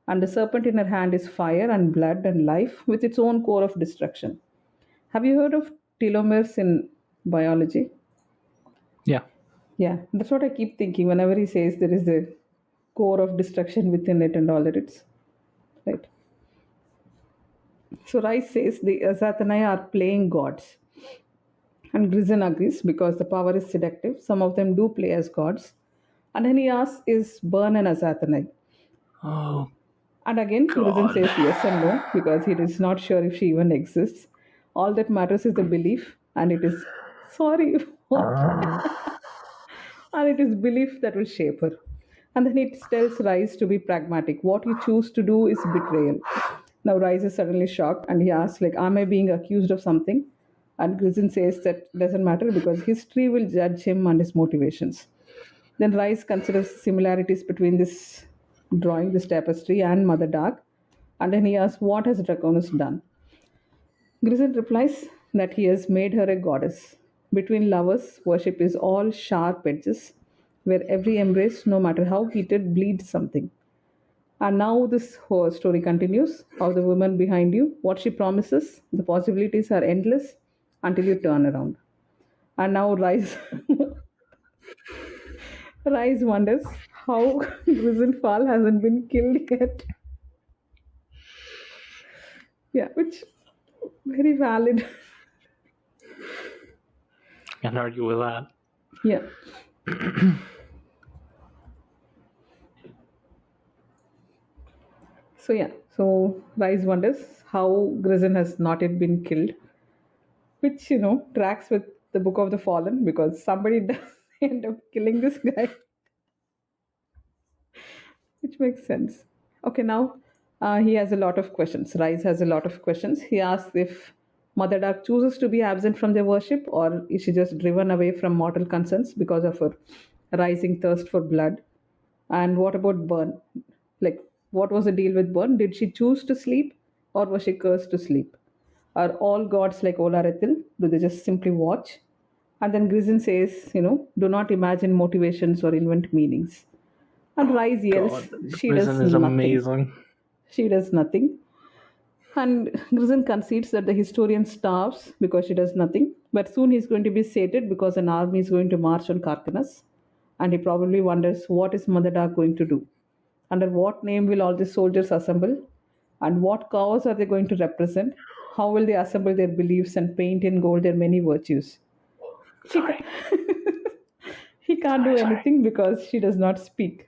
And the serpent in her hand is fire and blood and life with its own core of destruction. Have you heard of telomeres in biology? Yeah. Yeah, that's what I keep thinking whenever he says there is a core of destruction within it and all that. It's right. So Rice says the Azathanai are playing gods. And Grizzin agrees because the power is seductive. Some of them do play as gods. And then he asks, is Burn an Azathanai? Oh, And again, Grizzin God. says yes and no because he is not sure if she even exists. All that matters is the belief, and it is sorry, what? And it is belief that will shape her. And then it tells Rice to be pragmatic. What you choose to do is betrayal. Now Rice is suddenly shocked and he asks, like, am I being accused of something? And Grizzin says that doesn't matter because history will judge him and his motivations. Then Rice considers similarities between this drawing, this tapestry, and Mother Dark. And then he asks, what has Draconis done? Grizzin replies that he has made her a goddess. Between lovers, worship is all sharp edges, where every embrace, no matter how heated, bleeds something. And now this whole story continues of the woman behind you, what she promises, the possibilities are endless until you turn around. And now Rise Rise wonders how Grisenfall hasn't been killed yet. Yeah, which very valid. Can't argue with that. Yeah. So Rise wonders how Grizzin has not yet been killed, which tracks with the Book of the Fallen because somebody does end up killing this guy, which makes sense. Okay, now he has a lot of questions. Rise has a lot of questions. He asks if Mother Dark chooses to be absent from their worship, or is she just driven away from mortal concerns because of her rising thirst for blood? And what about Burn? Like, what was the deal with Burn? Did she choose to sleep, or was she cursed to sleep? Are all gods like Olarethil? Do they just simply watch? And then Grizzin says, do not imagine motivations or invent meanings. And Rise yells, God, she prison does is nothing. amazing. She does nothing. And Grizzin concedes that the historian starves because she does nothing. But soon he's going to be sated because an army is going to march on Kharkanas. And he probably wonders what is Mother Dark going to do? Under what name will all the soldiers assemble? And what cause are they going to represent? How will they assemble their beliefs and paint in gold their many virtues? Sorry. He can't do anything because she does not speak.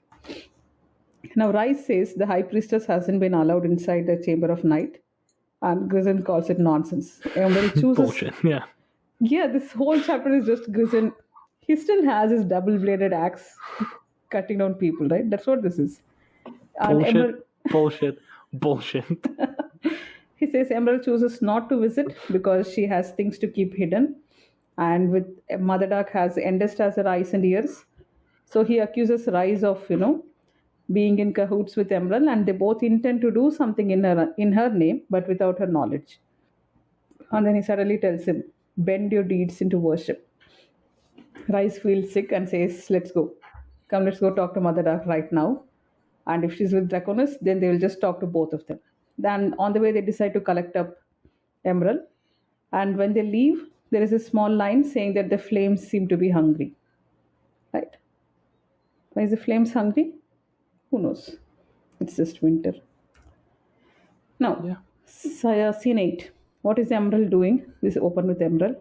Now, Rice says the high priestess hasn't been allowed inside the chamber of night, and Grizzin calls it nonsense. And when he chooses, Bullshit, yeah. Yeah, this whole chapter is just Grizzin. He still has his double-bladed axe cutting down people, right? That's what this is. And Bullshit. He says Emerald chooses not to visit because she has things to keep hidden, and with Mother Dark has Endest as her eyes and ears. So he accuses Rise of being in cahoots with Emerald, and they both intend to do something in her name, but without her knowledge. And then he suddenly tells him, "Bend your deeds into worship." Rise feels sick and says, "Let's go. Come, let's go talk to Mother Dark right now." And if she's with Draconis, then they will just talk to both of them. Then on the way, they decide to collect up Emerald. And when they leave, there is a small line saying that the flames seem to be hungry. Right? Why is the flames hungry? Who knows? It's just winter. Now, Yeah. Scene 8. What is Emerald doing? This is open with Emerald.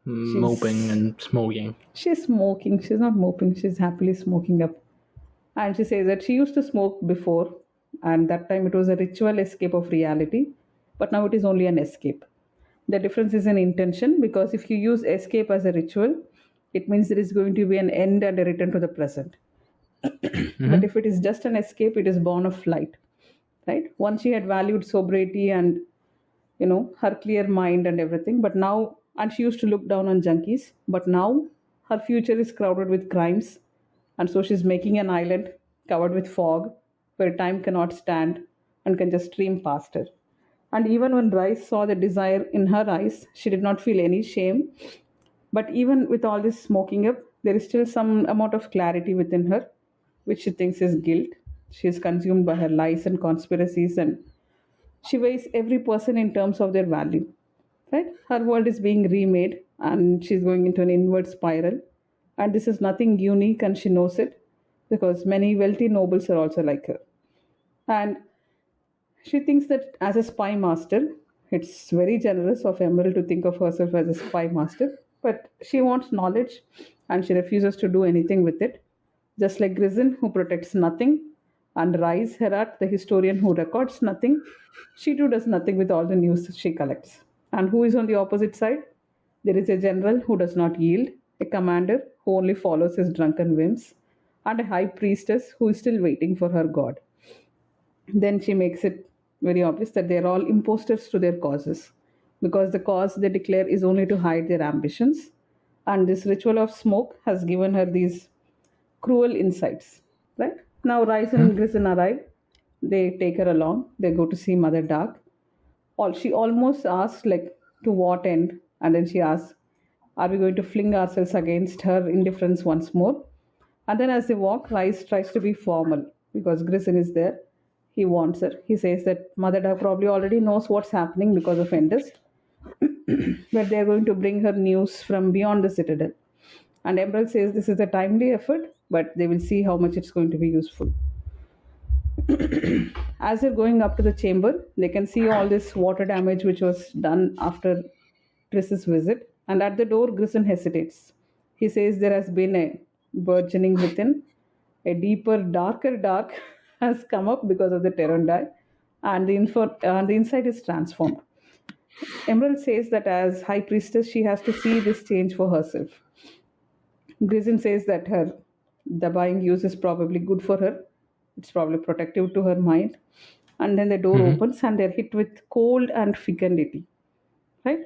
Moping and smoking. She's smoking. She's not moping. She's happily smoking up. And she says that she used to smoke before, and that time it was a ritual escape of reality, but now it is only an escape. The difference is in intention because if you use escape as a ritual, it means there is going to be an end and a return to the present. But if it is just an escape, it is born of flight, right? Once she had valued sobriety and her clear mind and everything, but now, and she used to look down on junkies, but now her future is crowded with crimes, and so she's making an island covered with fog where time cannot stand and can just stream past her. And even when Rice saw the desire in her eyes, she did not feel any shame. But even with all this smoking up, there is still some amount of clarity within her, which she thinks is guilt. She is consumed by her lies and conspiracies, and she weighs every person in terms of their value. Right? Her world is being remade, and she's going into an inward spiral. And this is nothing unique, and she knows it because many wealthy nobles are also like her. And She thinks that as a spy master, it's very generous of Emerald to think of herself as a spy master, but she wants knowledge and she refuses to do anything with it. Just like Grizin, who protects nothing, and Rise Herat, the historian who records nothing, she too does nothing with all the news she collects. And who is on the opposite side? There is a general who does not yield, a commander who only follows his drunken whims, and a high priestess who is still waiting for her god. Then she makes it very obvious that they're all imposters to their causes because the cause they declare is only to hide their ambitions. And this ritual of smoke has given her these cruel insights. Right? Now, Rice and Grissom arrive. They take her along. They go to see Mother Dark. She almost asks, like, to what end? And then she asks, are we going to fling ourselves against her indifference once more? And then as they walk, Rice tries to be formal because Grissom is there. He wants her. He says that Mother Duck probably already knows what's happening because of Endus, but they're going to bring her news from beyond the Citadel. And Emerald says this is a timely effort, but they will see how much it's going to be useful. As they're going up to the chamber, they can see all this water damage which was done after Triss's visit. And at the door, Grissom hesitates. He says there has been a burgeoning within, a deeper, darker dark has come up because of the Terrandai, and the inside is transformed. Emerald says that as High Priestess, she has to see this change for herself. Grissom says that the buying use is probably good for her. It's probably protective to her mind. And then the door opens and they're hit with cold and fecundity. Right?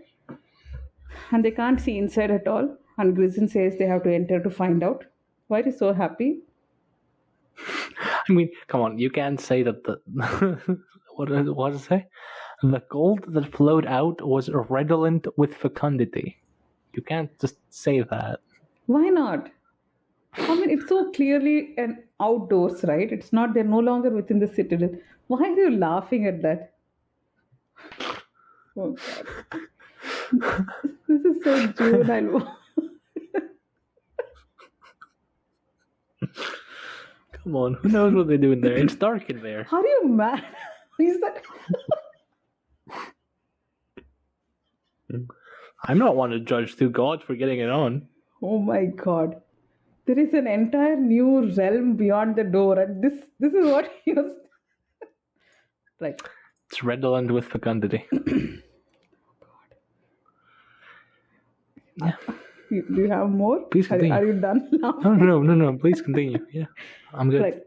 And they can't see inside at all. And Grissom says they have to enter to find out. Why are you so happy? I mean, come on, you can't say that the what does it say? The gold that flowed out was redolent with fecundity. You can't just say that. Why not? I mean, it's so clearly an outdoors, right? It's not, they're no longer within the citadel. Why are you laughing at that? Oh, God. This is so juvenile. Come on, who knows what they're doing there? It's dark in there. Are you mad? Is that? I'm not one to judge two gods for getting it on. Oh my God. There is an entire new realm beyond the door, and this is what you're... Right. It's redolent with fecundity. Yeah. Do you have more? Please continue. Are you done now? No. Please continue. Yeah, I'm good. Right.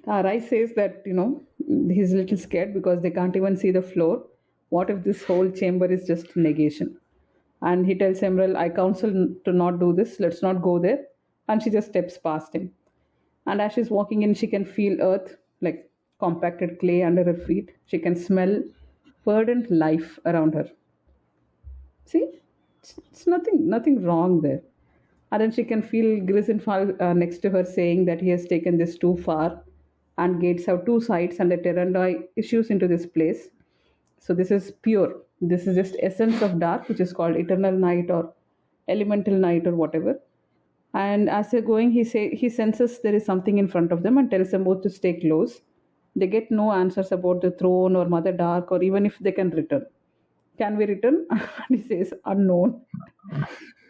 Rice says that, he's a little scared because they can't even see the floor. What if this whole chamber is just negation? And he tells Emerald, I counsel to not do this. Let's not go there. And she just steps past him. And as she's walking in, she can feel earth, like compacted clay under her feet. She can smell verdant life around her. See? It's nothing wrong there. And then she can feel Grissom next to her saying that he has taken this too far, and gates have two sides and the Terrandai issues into this place. So this is pure. This is just essence of dark, which is called eternal night or elemental night or whatever. And as they're going, he senses there is something in front of them and tells them both to stay close. They get no answers about the throne or Mother Dark or even if they can return. Can we return? And he says, unknown.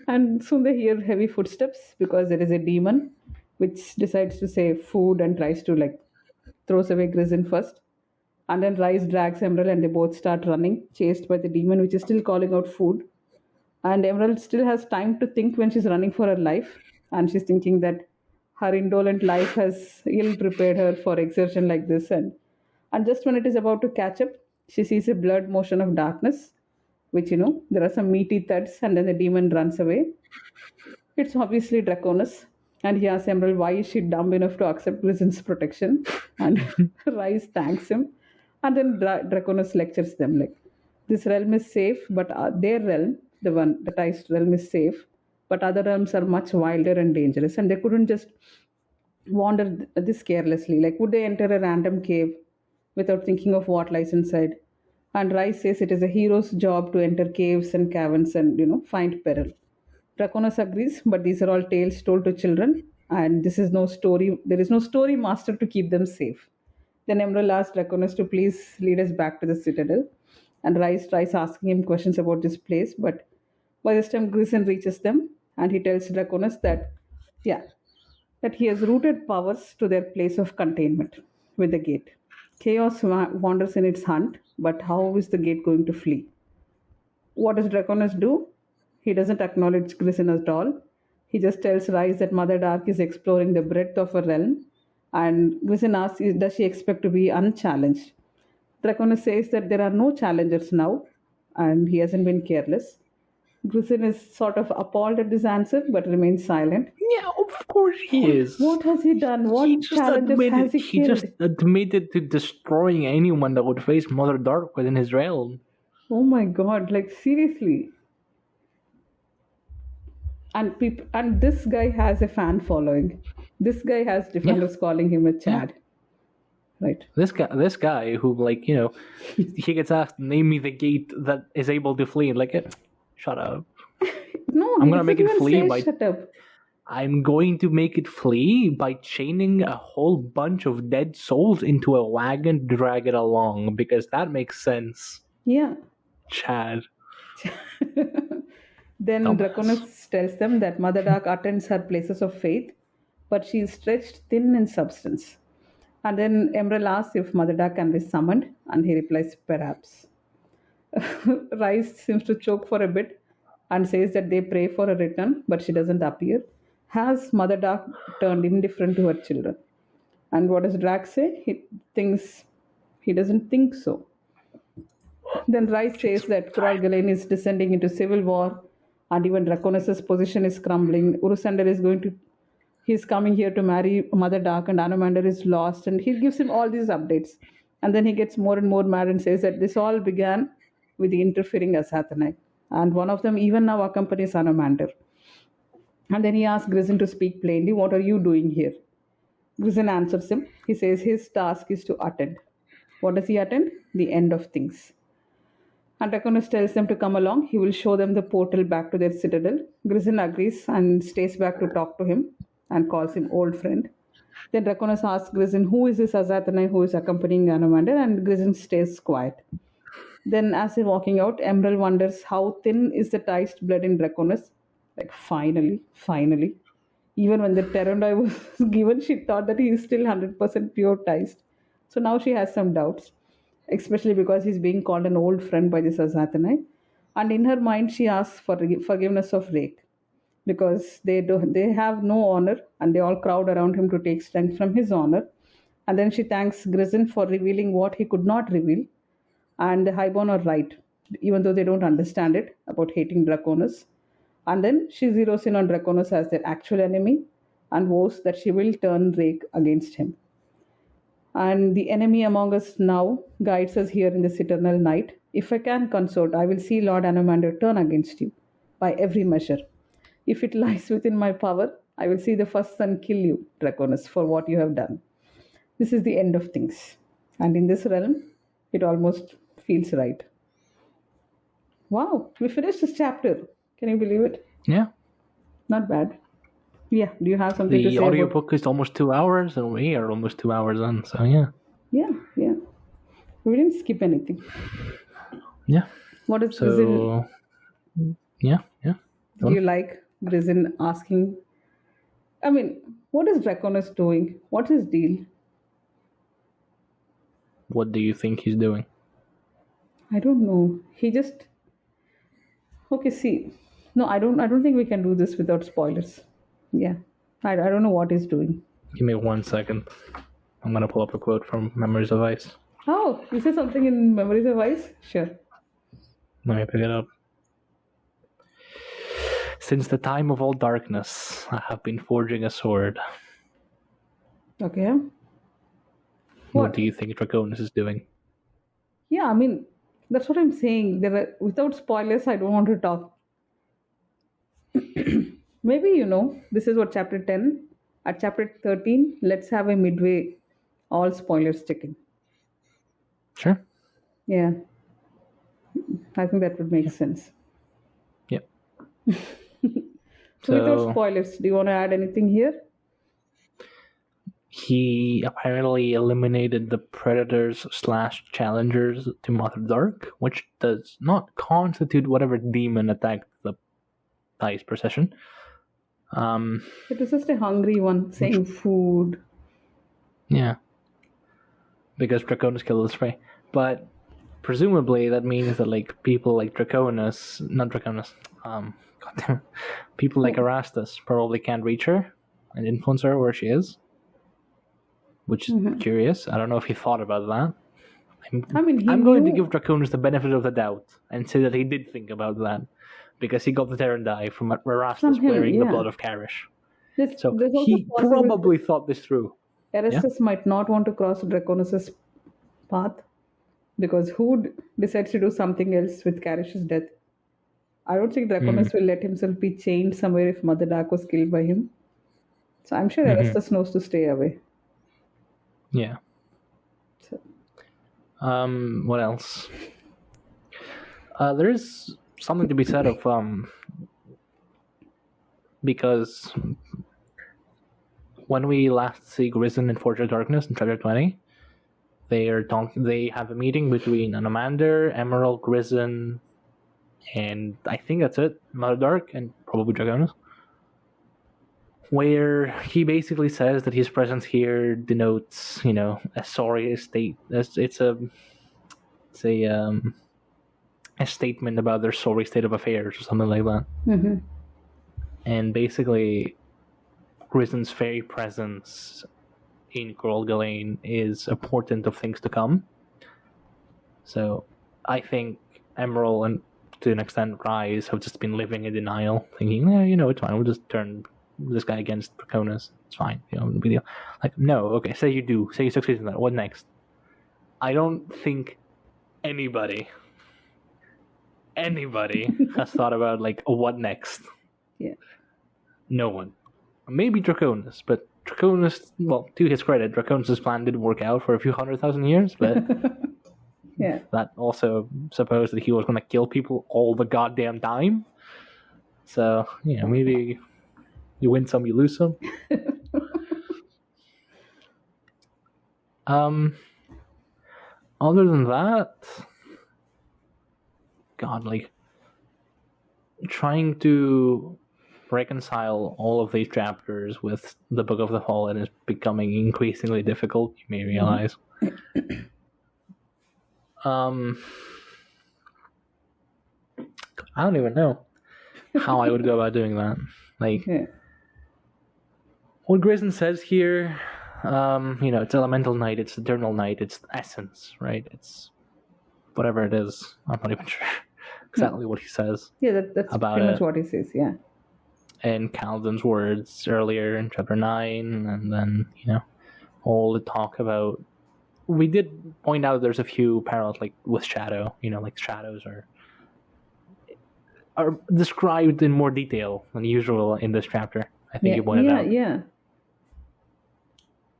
And soon they hear heavy footsteps because there is a demon which decides to say food and tries to throws away Grissom first. And then Rice drags Emerald and they both start running, chased by the demon which is still calling out food. And Emerald still has time to think when she's running for her life. And she's thinking that her indolent life has ill prepared her for exertion like this. And just when it is about to catch up, she sees a blurred motion of darkness, which, there are some meaty thuds, and then the demon runs away. It's obviously Draconis. And he asks Emerald why is she dumb enough to accept Grissom's protection. And Rice thanks him. And then Draconis lectures them this realm is safe, but their realm, the Teist realm, is safe, but other realms are much wilder and dangerous, and they couldn't just wander this carelessly. Would they enter a random cave without thinking of what lies inside? And Rice says it is a hero's job to enter caves and caverns and find peril. Draconis agrees, but these are all tales told to children, and this is no story. There is no story master to keep them safe. Then Emerald asks Draconis to please lead us back to the Citadel. And Rice tries asking him questions about this place, but by this time Grison reaches them and he tells Draconis that, yeah, that he has rooted powers to their place of containment with the gate. Chaos wanders in its hunt, but how is the gate going to flee? What does Draconis do? He doesn't acknowledge Grison at all. He just tells Rice that Mother Dark is exploring the breadth of her realm, and Grison asks, does she expect to be unchallenged? Draconis says that there are no challengers now, and he hasn't been careless. Grison is sort of appalled at this answer, but remains silent. Yeah, of course he is. What has he done? What challengers has he He killed? just admitted to destroying anyone that would face Mother Dark within his realm. Oh my god, like seriously. And this guy has a fan following. This guy has defenders calling him a Chad. Right. This guy who, like, he gets asked, name me the gate that is able to flee. Like, shut up. No, I'm gonna make it flee by. Shut up. I'm going to make it flee by chaining a whole bunch of dead souls into a wagon, drag it along, because that makes sense. Yeah. Chad. Then Draconis tells them that Mother Dark attends her places of faith, but she is stretched thin in substance. And then Emerald asks if Mother Dark can be summoned, and he replies, perhaps. Rice seems to choke for a bit and says that they pray for a return, but she doesn't appear. Has Mother Dark turned indifferent to her children? And what does Drax say? He doesn't think so. Then Rice says that Kural Galen is descending into civil war, and even Draconis' position is crumbling. Urusander he's coming here to marry Mother Dark, and Anomander is lost, and he gives him all these updates. And then he gets more and more mad and says that this all began with the interfering Azathanai, and one of them even now accompanies Anomander. And then he asks Grison to speak plainly, what are you doing here? Grison answers him. He says his task is to attend. What does he attend? The end of things. And Draconis tells them to come along. He will show them the portal back to their citadel. Grison agrees and stays back to talk to him and calls him old friend. Then Draconis asks Grison, who is this Azathanai who is accompanying Anomander? And Grison stays quiet. Then as they're walking out, Emerald wonders how thin is the ticed blood in Draconis. Like, finally. Even when the Pterodai was given, she thought that he is still 100% pure ticed. So now she has some doubts, especially because he's being called an old friend by this Azathanai. And in her mind, she asks for forgiveness of Rake, because they have no honor, and they all crowd around him to take strength from his honor. And then she thanks Grison for revealing what he could not reveal. And the Highborn are right, even though they don't understand it, about hating Draconis. And then she zeroes in on Draconis as their actual enemy and vows that she will turn Rake against him. And the enemy among us now guides us here in this eternal night. If I can consort, I will see Lord Anomander turn against you by every measure. If it lies within my power, I will see the first son kill you, Draconis, for what you have done. This is the end of things. And in this realm, it almost feels right. Wow, we finished this chapter. Can you believe it? Yeah. Not bad. Yeah, do you have something to say? The audiobook is almost 2 hours, and we are almost 2 hours in, so yeah. Yeah. We didn't skip anything. Yeah. What is so? Grison? Yeah. Do you like Grison asking? I mean, what is Draconis doing? What's his deal? What do you think he's doing? I don't know. He just. Okay, see. No, I don't think we can do this without spoilers. Yeah. I don't know what he's doing. Give me 1 second. I'm going to pull up a quote from Memories of Ice. Oh, is there something in Memories of Ice? Sure. Let me pick it up. Since the time of all darkness, I have been forging a sword. Okay. What do you think Draconis is doing? Yeah, I mean, that's what I'm saying. Without spoilers, I don't want to talk. Maybe, this is what chapter 10. At chapter 13, let's have a midway, all spoilers checking. Sure. Yeah. I think that would make sense. Yep. So without spoilers, do you want to add anything here? he apparently eliminated the predators / challengers to Mother Dark, which does not constitute whatever demon attacked the Thais procession. It was just a hungry one saying food. Yeah. Because Draconis killed his prey. But presumably that means that like people like people like Erastus probably can't reach her and influence her where she is. Which is curious. I don't know if he thought about that. I'm going to give Draconis the benefit of the doubt and say that he did think about that. Because he got the Terran die from Erastus wearing the blood of Karish. So he probably thought this through. Erastus might not want to cross Draconis' path. Because who decides to do something else with Karish's death? I don't think Draconis will let himself be chained somewhere if Mother Dark was killed by him. So I'm sure Erastus knows to stay away. Yeah. So. What else? There is something to be said of because when we last see Grison in Forge of Darkness in chapter 20, they have a meeting between Anomander, Emerald, Grison, and I think that's it, Mother Dark, and probably Draconis, where he basically says that his presence here denotes, a sorry state. It's a statement about their sorry state of affairs or something like that. Mm-hmm. And basically, Grison's very presence in Coral Galen is a portent of things to come. So I think Emerald and to an extent Rise have just been living in denial, thinking, it's fine, we'll just turn this guy against Draconis. It's fine, no big deal. Like, no, okay, say you succeed in that. What next? I don't think anybody has thought about, like, what next? Yeah. No one. Maybe Draconis, but Draconis, well, to his credit, Draconis' plan didn't work out for a few 100,000 years, but yeah, that also supposed that he was going to kill people all the goddamn time. So, maybe you win some, you lose some. Other than that, God, like, trying to reconcile all of these chapters with the Book of the Fallen is becoming increasingly difficult, you may realize. I don't even know how I would go about doing that. Like, what Grison says here, it's elemental night, it's eternal night, it's essence, right? It's whatever it is. I'm not even sure exactly what he says. Yeah, that's about pretty much what he says, yeah. And Kaladin's words earlier in chapter 9, and then, all the talk about... We did point out there's a few parallels, like, with Shadow, like shadows are described in more detail than usual in this chapter. I think you pointed out. Yeah.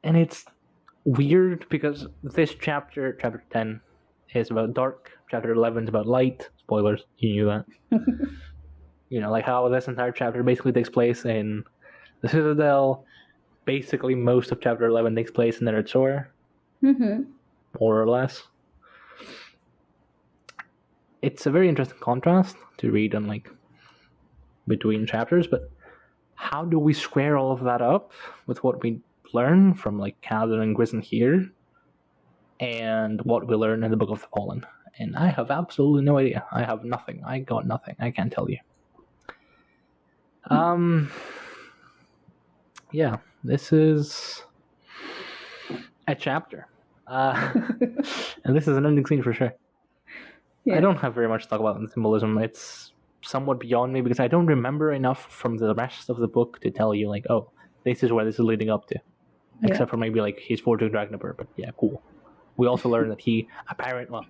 And it's weird because this chapter 10, is about dark. Chapter 11 is about light. Spoilers, you knew that. Like how this entire chapter basically takes place in the Citadel. Basically, most of chapter 11 takes place in the Red Shore. Mm-hmm. More or less. It's a very interesting contrast to read on, like, between chapters, but how do we square all of that up with what we learn from, like, Kaladin and Grison here and what we learn in the Book of the Fallen? And I have absolutely no idea. I have nothing. I got nothing. I can't tell you. Yeah, this is a chapter. And this is an ending scene for sure. Yeah. I don't have very much to talk about in symbolism. It's somewhat beyond me because I don't remember enough from the rest of the book to tell you, like, oh, this is where this is leading up to. Yeah. Except for maybe, like, he's forging Dragnabur, but yeah, cool. We also learned that he apparently...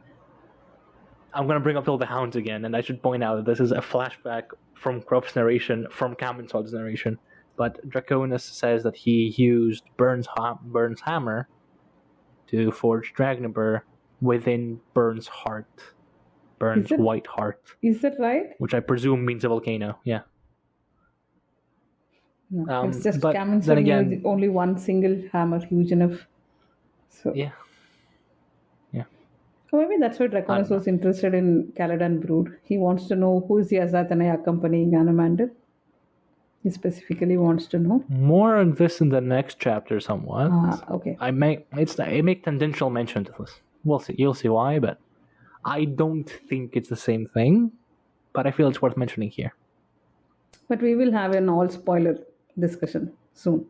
I'm going to bring up all the hounds again, and I should point out that this is a flashback from Kropf's narration, from Kamensod's narration. But Draconis says that he used Byrne's hammer to forge Dragnabur within Byrne's heart. Byrne's white heart. Is that right? Which I presume means a volcano, yeah. No, it's just but Camens then are again, only one single hammer, huge enough. So yeah. or maybe that's why Draconis was interested in Caladan Brood. He wants to know who is the Azathanai accompanying Anomander. He specifically wants to know. More on this in the next chapter, somewhat. Okay. I make tangential mention to this. We'll see. You'll see why, but I don't think it's the same thing. But I feel it's worth mentioning here. But we will have an all spoiler discussion soon.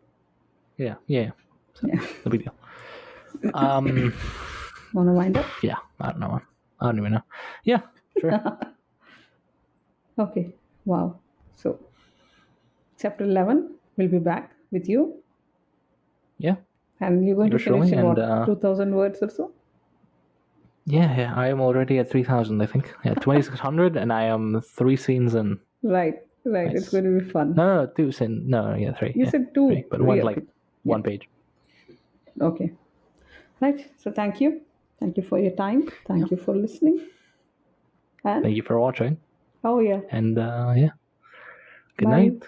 Yeah. So, Yeah. no big deal. Want to wind up? Yeah, I don't know. I don't even know. Yeah, sure. Okay. Wow. So, chapter 11 will be back with you. Yeah. And you're going to finish in what, 2,000 words or so? Yeah, I am already at 3,000, I think. Yeah, 2,600, and I am 3 scenes in. Right. Nice. It's going to be fun. No, 2 scenes. No, 3. You said 2. 3, but one's like one page. Okay. Right. So, thank you. Thank you for your time. Thank you for listening. And Thank you for watching. oh, yeah. And, yeah. Good Bye. night.